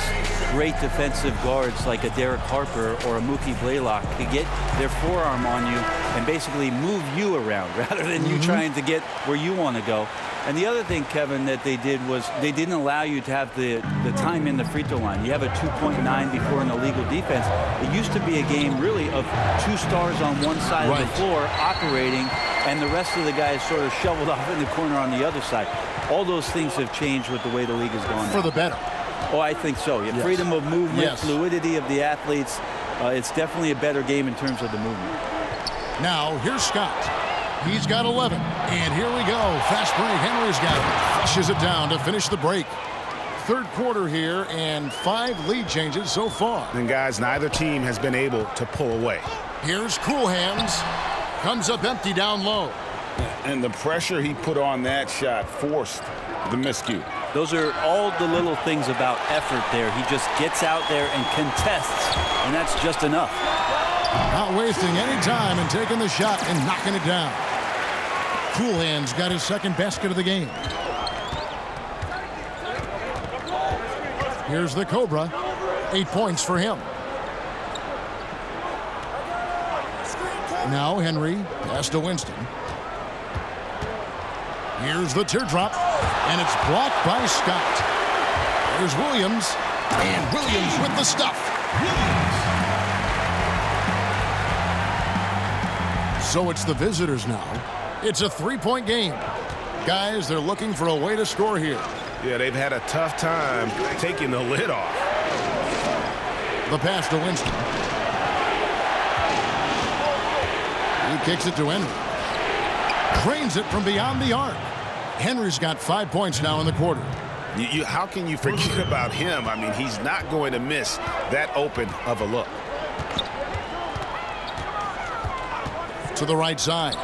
great defensive guards like a Derek Harper or a Mookie Blaylock could get their forearm on you and basically move you around rather than you trying to get where you want to go. And the other thing, Kevin, that they did was they didn't allow you to have the time in the free throw line. You have a 2.9 before an illegal defense. It used to be a game really of 2 stars on one side of the floor operating, and the rest of the guys sort of shoveled off in the corner on the other side. All those things have changed with the way the league has gone now. For the better. Oh, I think so. Yeah, freedom of movement, fluidity of the athletes. It's definitely a better game in terms of the movement. Now, here's Scott. He's got 11. And here we go. Fast break. Henry's got it. Flushes it down to finish the break. Third quarter here and 5 lead changes so far. And guys, neither team has been able to pull away. Here's Cool Hands. Comes up empty down low. And the pressure he put on that shot forced the miscue. Those are all the little things about effort there. He just gets out there and contests, and that's just enough. Not wasting any time and taking the shot and knocking it down. Cool Hands got his second basket of the game. Here's the Cobra. 8 points for him. Now Henry, pass to Winston. Here's the teardrop, and it's blocked by Scott. Here's Williams, and Williams with the stuff. So it's the visitors now. It's a 3-point game. Guys, they're looking for a way to score here. Yeah, they've had a tough time taking the lid off. The pass to Winston. He kicks it to Henry. Drains it from beyond the arc. Henry's got 5 points now in the quarter. How can you forget about him? I mean, he's not going to miss that open of a look. To the right side.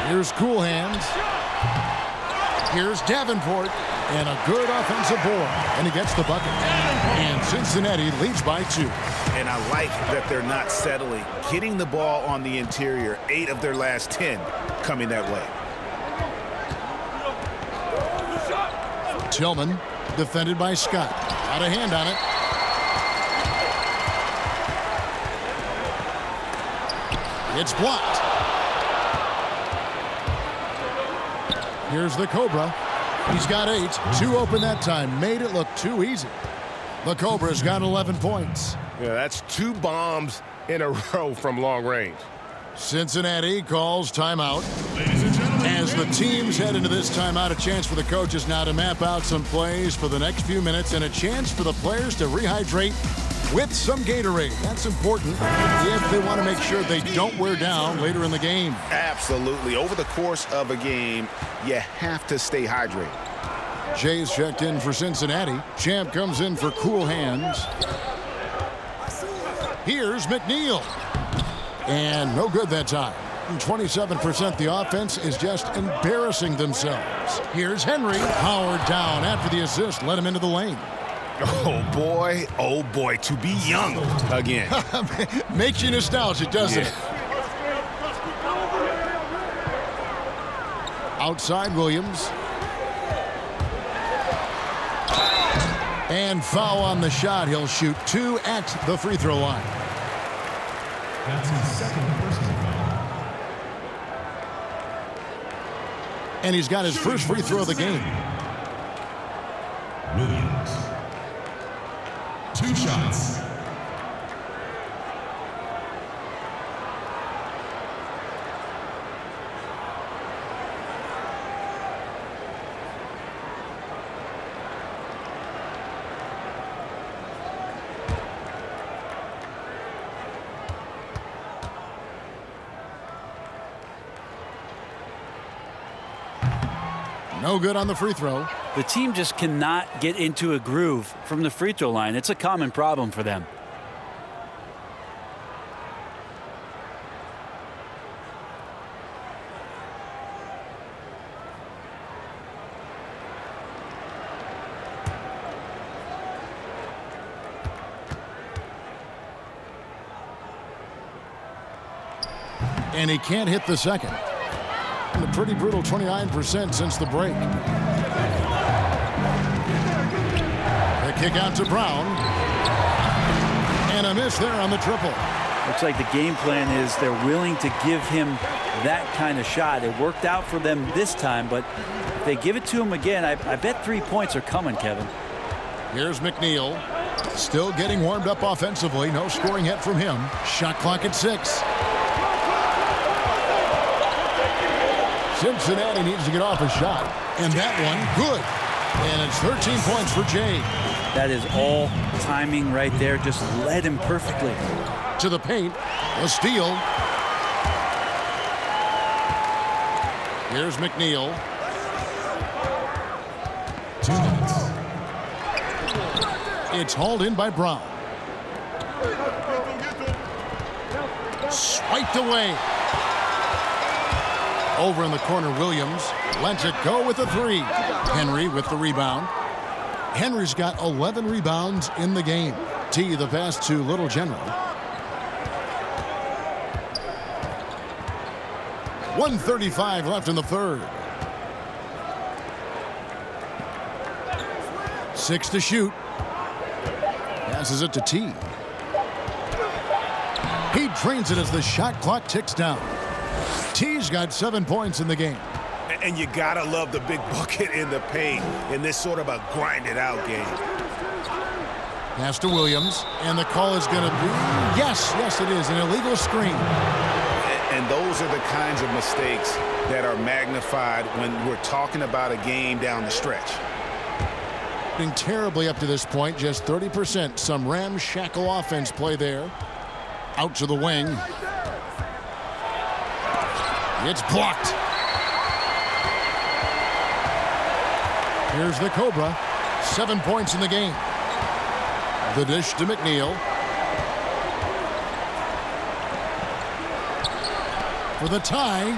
Here's Cool Hands. Here's Davenport. And a good offensive board. And he gets the bucket. And Cincinnati leads by 2. And I like that they're not settling. Getting the ball on the interior, 8 of their last 10 coming that way. Tillman, defended by Scott. Got a hand on it. It's blocked. Here's the Cobra. He's got 8. 2 open that time. Made it look too easy. The Cobra's got 11 points. Yeah, that's 2 bombs in a row from long range. Cincinnati calls timeout. As the teams head into this timeout, a chance for the coaches now to map out some plays for the next few minutes and a chance for the players to rehydrate with some Gatorade. That's important if they want to make sure they don't wear down later in the game. Absolutely. Over the course of a game, you have to stay hydrated. Jay's checked in for Cincinnati. Champ comes in for Cool Hands. Here's McNeil. And no good that time. 27% the offense is just embarrassing themselves. Here's Henry. Powered down after the assist. Let him into the lane. Oh boy, to be young again. Makes you nostalgic, doesn't it? Outside Williams. And foul on the shot. He'll shoot 2 at the free throw line. That's his second personal foul. And he's got his first free throw of the game. Williams. 2 shots. No good on the free throw. The team just cannot get into a groove from the free throw line. It's a common problem for them. and he can't hit the second. And a pretty brutal 29% since the break. The kick out to Brown. And a miss there on the triple. Looks like the game plan is they're willing to give him that kind of shot. It worked out for them this time, but if they give it to him again, I bet 3 points are coming, Kevin. Here's McNeil. Still getting warmed up offensively. No scoring hit from him. Shot clock at 6. Cincinnati needs to get off a shot. And that one, good. And it's 13 points for Jay. That is all timing right there. Just led him perfectly. To the paint. A steal. Here's McNeil. 2 minutes. It's hauled in by Brown. Swiped away. Over in the corner, Williams lets it go with a 3. Henry with the rebound. Henry's got 11 rebounds in the game. T, the pass to Little General. 1:35 left in the third. 6 to shoot. Passes it to T. He drains it as the shot clock ticks down. T's got 7 points in the game. And you gotta love the big bucket in the paint in this sort of a grind-it-out game. Pass to Williams, and the call is going to be, yes, it is, an illegal screen. And those are the kinds of mistakes that are magnified when we're talking about a game down the stretch. Been terribly up to this point, just 30%. Some ramshackle offense play there. Out to the wing. It's blocked. Here's the Cobra. 7 points in the game. The dish to McNeil. For the tie.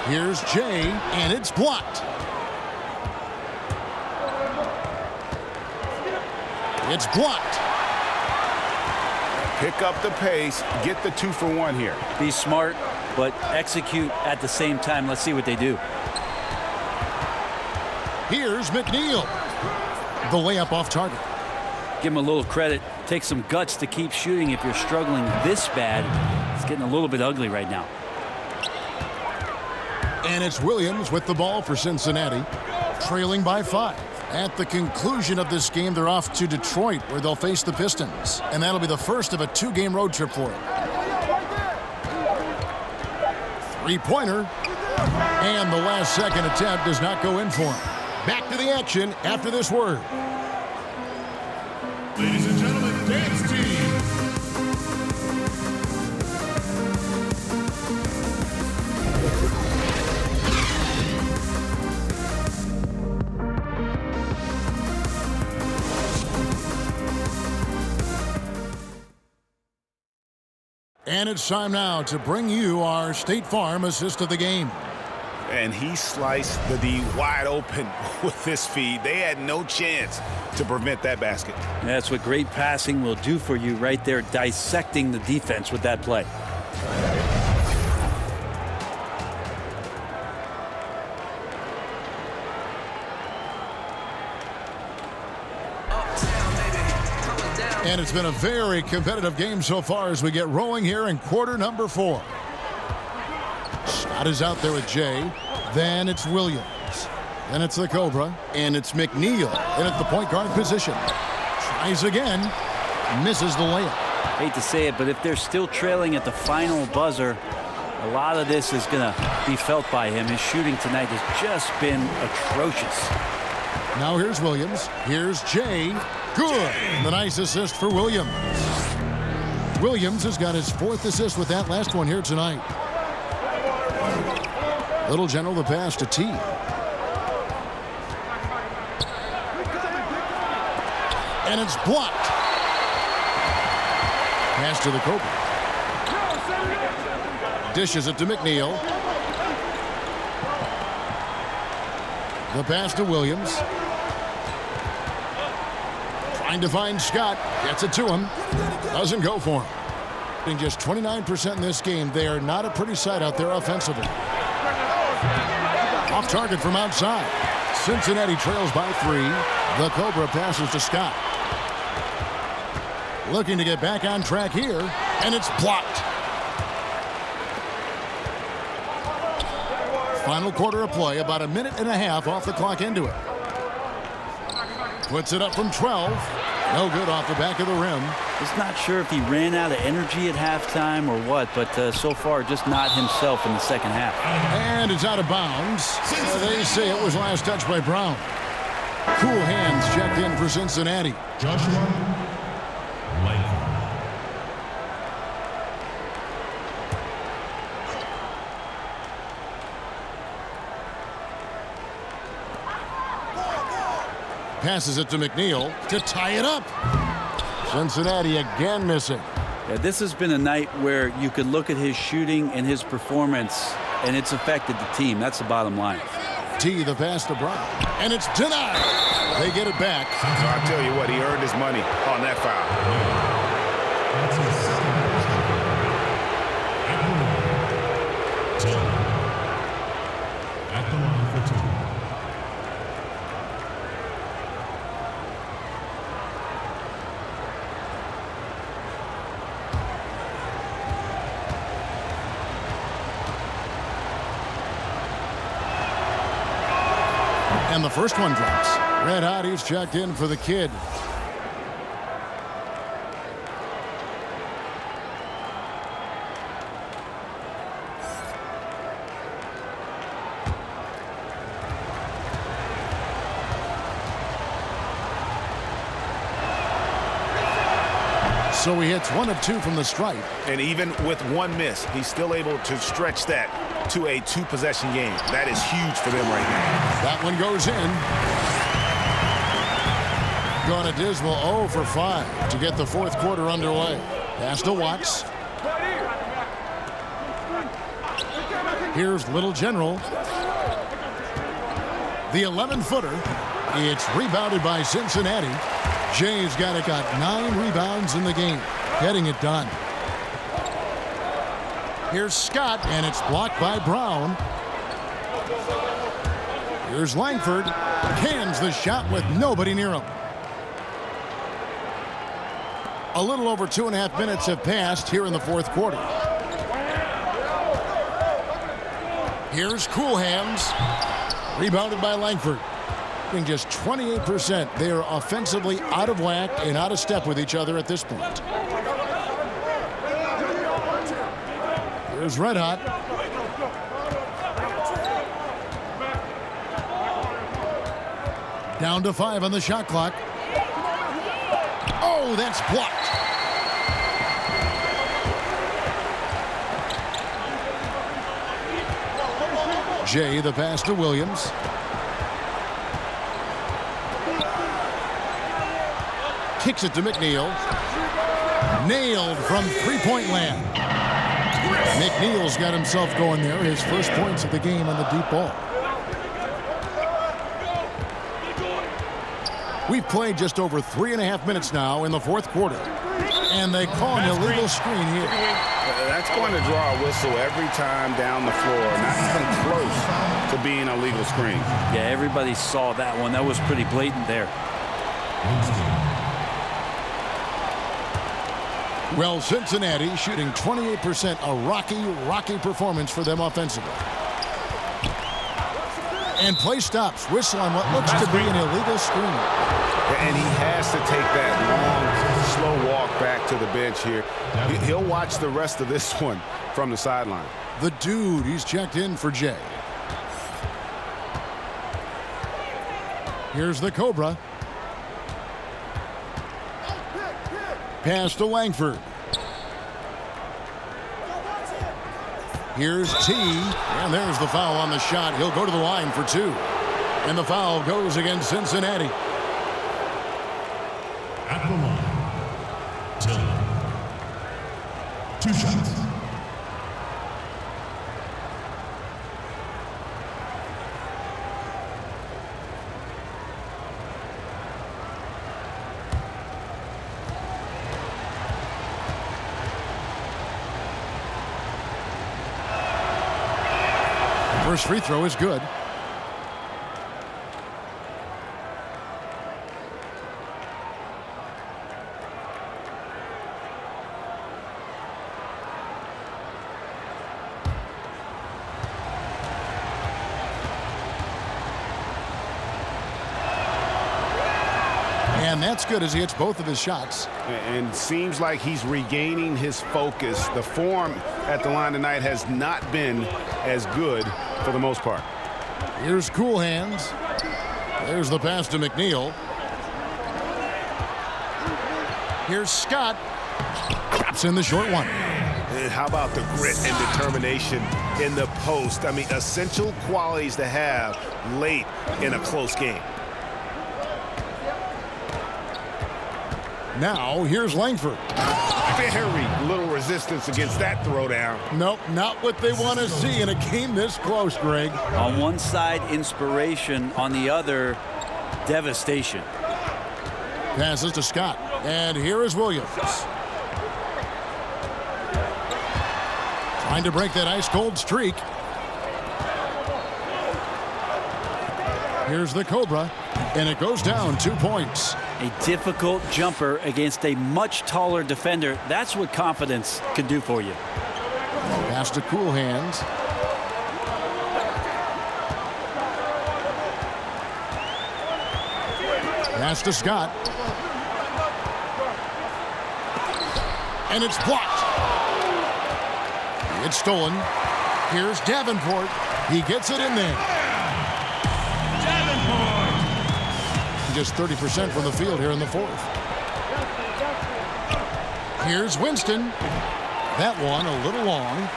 Here's Jay, and it's blocked. It's blocked. Pick up the pace, get the 2 for 1 here. Be smart, but execute at the same time. Let's see what they do. Here's McNeil. The layup off target. Give him a little credit. Take some guts to keep shooting if you're struggling this bad. It's getting a little bit ugly right now. And it's Williams with the ball for Cincinnati, trailing by 5. At the conclusion of this game, they're off to Detroit, where they'll face the Pistons. And that'll be the first of a 2-game road trip for them. 3-pointer. And the last second attempt does not go in for him. Back to the action after this word. Ladies and gentlemen, dance team. And it's time now to bring you our State Farm assist of the game. And he sliced the D wide open with this feed. They had no chance to prevent that basket. That's what great passing will do for you right there, dissecting the defense with that play. And it's been a very competitive game so far as we get rolling here in quarter number 4. Shot is out there with Jay. Then it's Williams. Then it's the Cobra. And it's McNeil in at the point guard position. Tries again. Misses the layup. Hate to say it, but if they're still trailing at the final buzzer, a lot of this is going to be felt by him. His shooting tonight has just been atrocious. Now here's Williams. Here's Jay. Good. The nice assist for Williams. Williams has got his 4th assist with that last one here tonight. Little General the pass to T. And it's blocked. Pass to the Cobra. Dishes it to McNeil. The pass to Williams. Trying to find Scott. Gets it to him. Doesn't go for him. Shooting just 29% in this game. They are not a pretty sight out there offensively. Off target from outside. Cincinnati trails by 3. The Cobra passes to Scott. Looking to get back on track here, and it's blocked. Final quarter of play, about a minute and a half off the clock into it. Puts it up from 12. No good off the back of the rim. Just not sure if he ran out of energy at halftime or what, but so far just not himself in the second half. And it's out of bounds. They say it was last touched by Brown. Cool hands checked in for Cincinnati. Joshua Langford. Passes it to McNeil to tie it up. Cincinnati again missing. Yeah, this has been a night where you could look at his shooting and his performance, and it's affected the team. That's the bottom line. T, the pass to Brown. And it's denied. They get it back. So I tell you what, he earned his money on that foul. That's his second personal. At the line for 2. And the first one drops. Red Hot, he's checked in for the kid. So he hits 1 of 2 from the stripe. And even with one miss, he's still able to stretch that to a 2-possession game. That is huge for them right now. That one goes in. Gone a dismal 0 for 5 to get the fourth quarter underway. Pass to Watts. Here's Little General. The 11-footer. It's rebounded by Cincinnati. Jay's got 9 rebounds in the game, getting it done. Here's Scott, and it's blocked by Brown. Here's Langford. Cans the shot with nobody near him. A little over 2.5 minutes have passed here in the fourth quarter. Here's Cool Hands. Rebounded by Langford. Just 28%. They are offensively out of whack and out of step with each other at this point. Here's Red Hot. Down to 5 on the shot clock. Oh, that's blocked. Jay, the pass to Williams. Kicks it to McNeil. Nailed from three-point land. McNeil's got himself going there. His first points of the game on the deep ball. We've played just over 3.5 minutes now in the fourth quarter. And they call an illegal screen here. That's going to draw a whistle every time down the floor. Not even close to being a legal screen. Yeah, everybody saw that one. That was pretty blatant there. Well, Cincinnati shooting 28%, a rocky performance for them offensively. And play stops. Whistle on what looks to be an illegal screen. And he has to take that long, slow walk back to the bench here. He'll watch the rest of this one from the sideline. The dude, he's checked in for Jay. Here's the Cobra. Pass to Langford. Here's T, and there's the foul on the shot. He'll go to the line for 2. And the foul goes against Cincinnati. At the line, Dillon. 2 shots. First free throw is good. And that's good as he hits both of his shots. And seems like he's regaining his focus. The form at the line tonight has not been as good for the most part. Here's Cool Hands. There's the pass to McNeil. Here's Scott. Drops in the short one. And how about the grit and determination in the post? I mean, essential qualities to have late in a close game. Now, here's Langford. Very little resistance against that throwdown. Nope, not what they want to see in a game this close, Greg. On one side, inspiration. On the other, devastation. Passes to Scott. And here is Williams. Trying to break that ice-cold streak. Here's the Cobra. And it goes down 2 points. A difficult jumper against a much taller defender. That's what confidence can do for you. Pass to Cool Hands. Pass to Scott. And it's blocked. It's stolen. Here's Davenport. He gets it in there. Just 30% from the field here in the fourth. Here's Winston. That one a little long.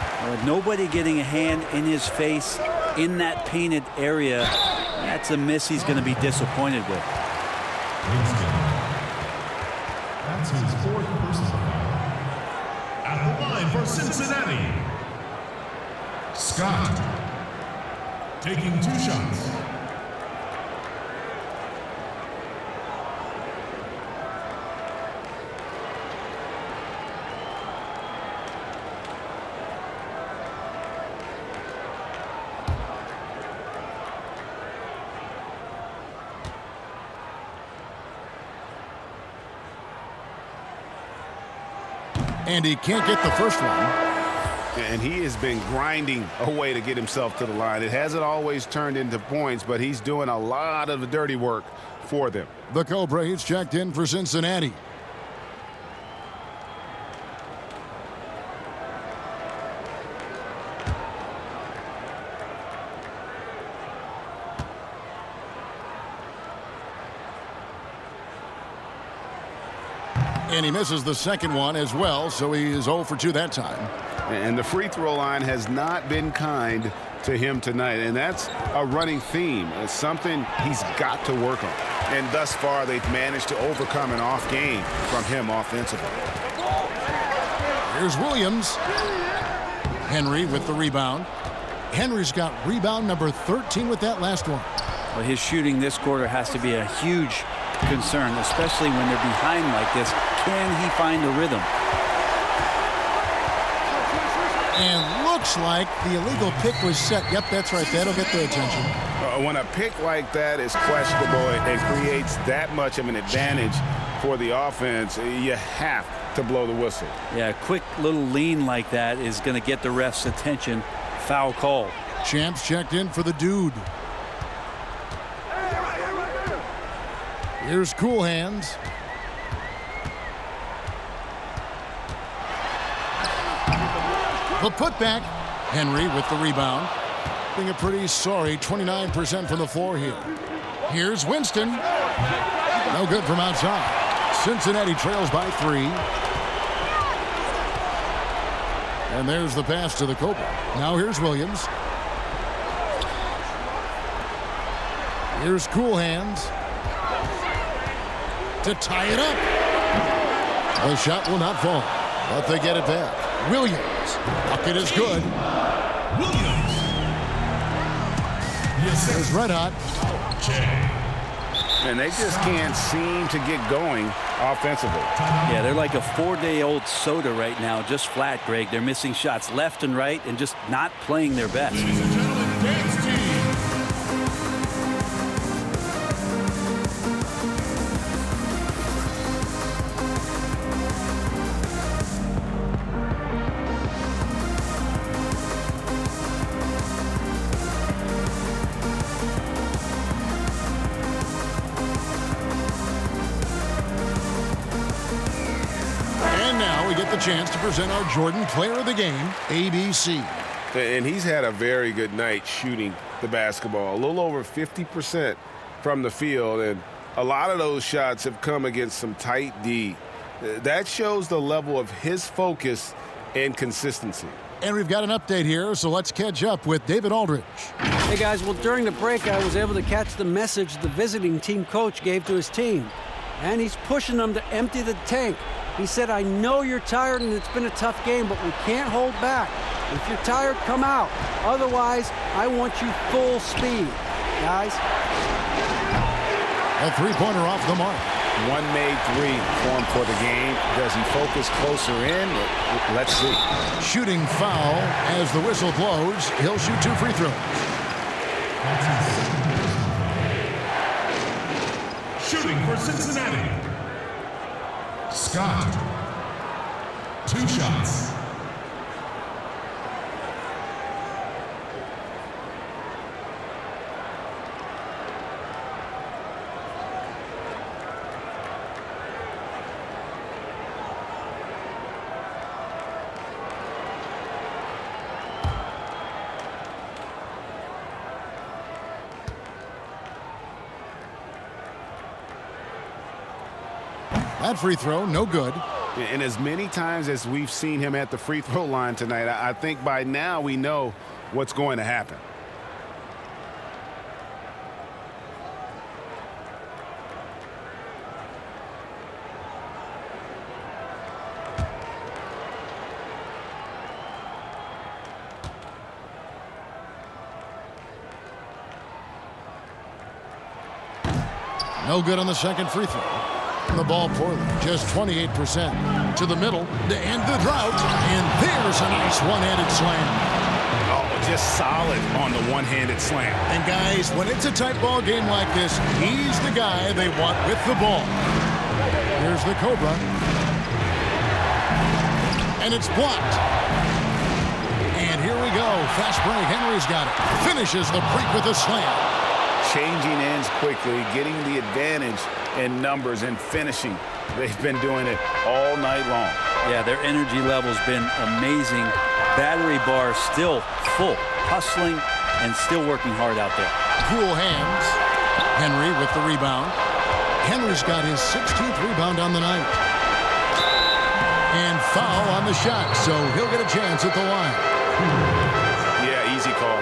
Nobody getting a hand in his face in that painted area. That's a miss he's going to be disappointed with. Winston. That's his fourth personal foul. At the line for Cincinnati, Scott. Taking 2 shots. And he can't get the first one. And he has been grinding away to get himself to the line. It hasn't always turned into points, but he's doing a lot of the dirty work for them. The Cobra, he's checked in for Cincinnati. And he misses the second one as well, so he is 0 for 2 that time. And the free throw line has not been kind to him tonight, and that's a running theme. It's something he's got to work on. And thus far, they've managed to overcome an off game from him offensively. Here's Williams. Henry with the rebound. Henry's got rebound number 13 with that last one. Well, his shooting this quarter has to be a huge concern, especially when they're behind like this. Can he find a rhythm? And looks like the illegal pick was set. Yep, that's right. That'll get their attention. When a pick like that is questionable and creates that much of an advantage for the offense, you have to blow the whistle. Yeah, a quick little lean like that is going to get the ref's attention. Foul call. Champs checked in for the dude. Here's Cool Hands. The putback. Henry with the rebound. Being a pretty sorry 29% from the floor here. Here's Winston. No good from outside. Cincinnati trails by 3. And there's the pass to the Cobra. Now here's Williams. Here's Cool Hands. To tie it up. The shot will not fall, but they get it back. Williams. Bucket is good. Williams. There's Red Hot. And they just can't seem to get going offensively. Yeah, they're like a 4-day-old soda right now, just flat, Greg. They're missing shots left and right and just not playing their best. Ladies and gentlemen, Dance Team. And now we get the chance to present our Jordan Player of the Game, ABC. And he's had a very good night shooting the basketball. A little over 50% from the field, and a lot of those shots have come against some tight D. That shows the level of his focus and consistency. And we've got an update here, so let's catch up with David Aldridge. Hey guys, well during the break I was able to catch the message the visiting team coach gave to his team. And he's pushing them to empty the tank. He said, I know you're tired and it's been a tough game, but we can't hold back. If you're tired, come out. Otherwise, I want you full speed. Guys. A three-pointer off the mark. One made three for him for the game. Does he focus closer in? Let's see. Shooting foul as the whistle blows. He'll shoot 2 free throws. Shooting for Cincinnati. Scott. 2 shots. That free throw, no good. And as many times as we've seen him at the free throw line tonight, I think by now we know what's going to happen. No good on the second free throw. The ball poorly, just 28%. To the middle, to end the drought, and there's a nice one-handed slam. Oh, just solid on the one-handed slam. And guys, when it's a tight ball game like this, he's the guy they want with the ball. Here's the Cobra. And it's blocked. And here we go. Fast break. Henry's got it. Finishes the break with a slam. Changing ends quickly, getting the advantage in numbers and finishing. They've been doing it all night long. Yeah, their energy level's been amazing. Battery bar still full, hustling and still working hard out there. Cool hands. Henry with the rebound. Henry's got his 16th rebound on the night. And foul on the shot, so he'll get a chance at the line. Yeah, easy call.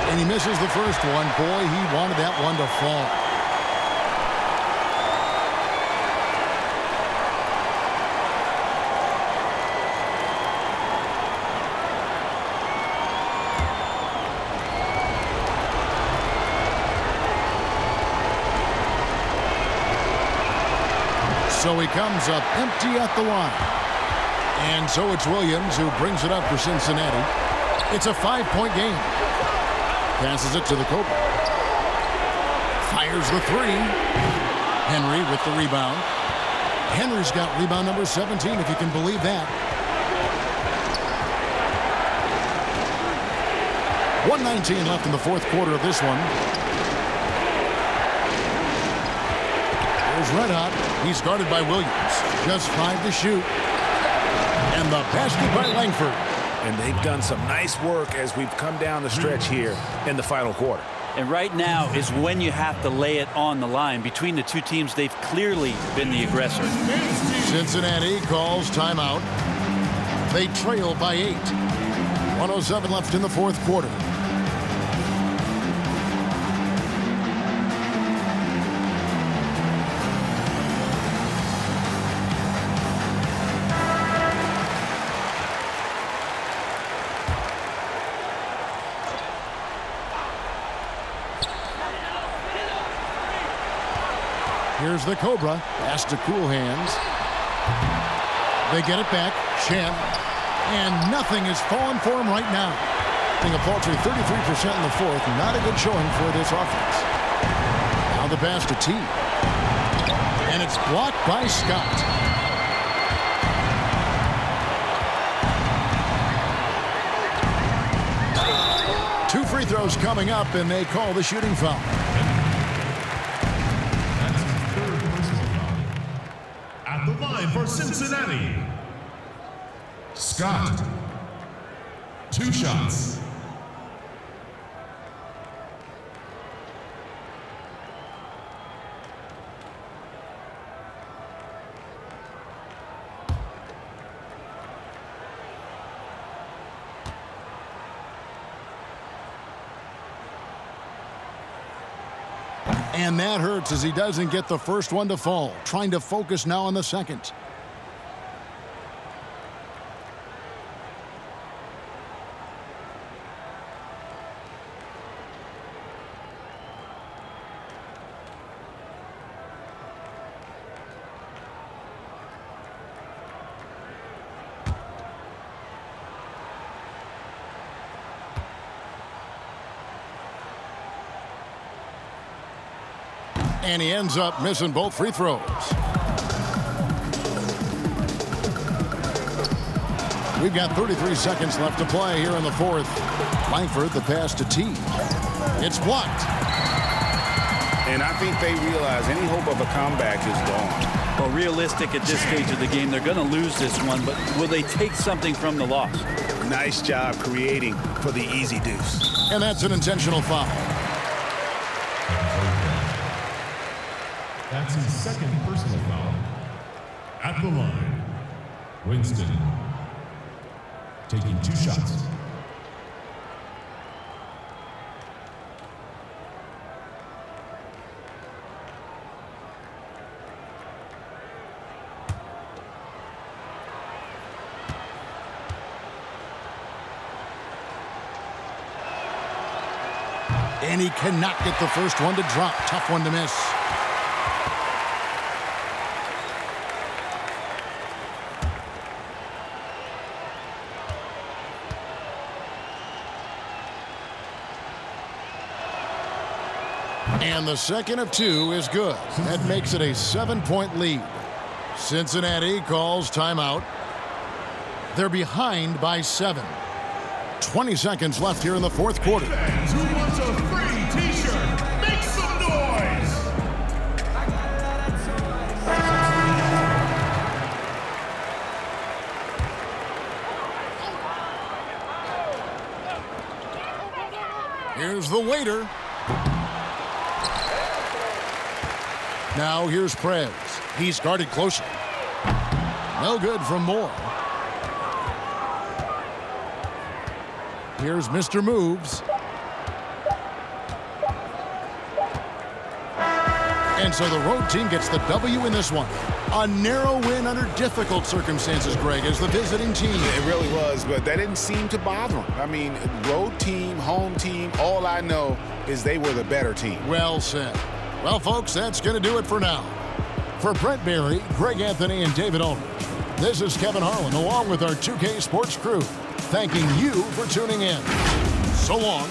And he misses the first one. Boy, he wanted that one to fall. So he comes up empty at the line. And so it's Williams who brings it up for Cincinnati. It's a 5-point game. Passes it to the Cobra. Fires the three. Henry with the rebound. Henry's got rebound number 17, if you can believe that. 1:19 left in the fourth quarter of this one. There's Red Hot. He's guarded by Williams. Just 5 to shoot. And the basket by Langford. And they've done some nice work as we've come down the stretch here in the final quarter. And right now is when you have to lay it on the line. Between the two teams, they've clearly been the aggressor. Cincinnati calls timeout. They trail by 8. 1:07 left in the fourth quarter. Here's the Cobra. Pass to Cool Hands. They get it back. Shen. And nothing is falling for him right now. Being a paltry 33% in the fourth. Not a good showing for this offense. Now the pass to T. And it's blocked by Scott. Two free throws coming up, and they call the shooting foul. That's his third personal foul. At the line for Cincinnati, Scott. 2 shots. And that hurts as he doesn't get the first one to fall. Trying to focus now on the second. And he ends up missing both free throws. We've got 33 seconds left to play here in the fourth. Langford, the pass to T. It's blocked. And I think they realize any hope of a comeback is gone. Well, realistic at this stage of the game, they're going to lose this one, but will they take something from the loss? Nice job creating for the easy deuce. And that's an intentional foul. That's his second personal foul. At the line, Winston. Taking 2 shots. And he cannot get the first one to drop. Tough one to miss. And the second of 2 is good. That makes it a 7-point lead. Cincinnati calls timeout. They're behind by 7. 20 seconds left here in the fourth quarter. Fans who wants a free t-shirt, make some noise! Here's the waiter. Now here's Prez. He's guarded closely. No good from Moore. Here's Mr. Moves. And so the road team gets the W in this one. A narrow win under difficult circumstances, Greg, as the visiting team. It really was, but that didn't seem to bother them. I mean, road team, home team, all I know is they were the better team. Well said. Well, folks, that's going to do it for now. For Brent Barry, Greg Anthony, and David Aldridge, this is Kevin Harlan, along with our 2K Sports crew, thanking you for tuning in. So long.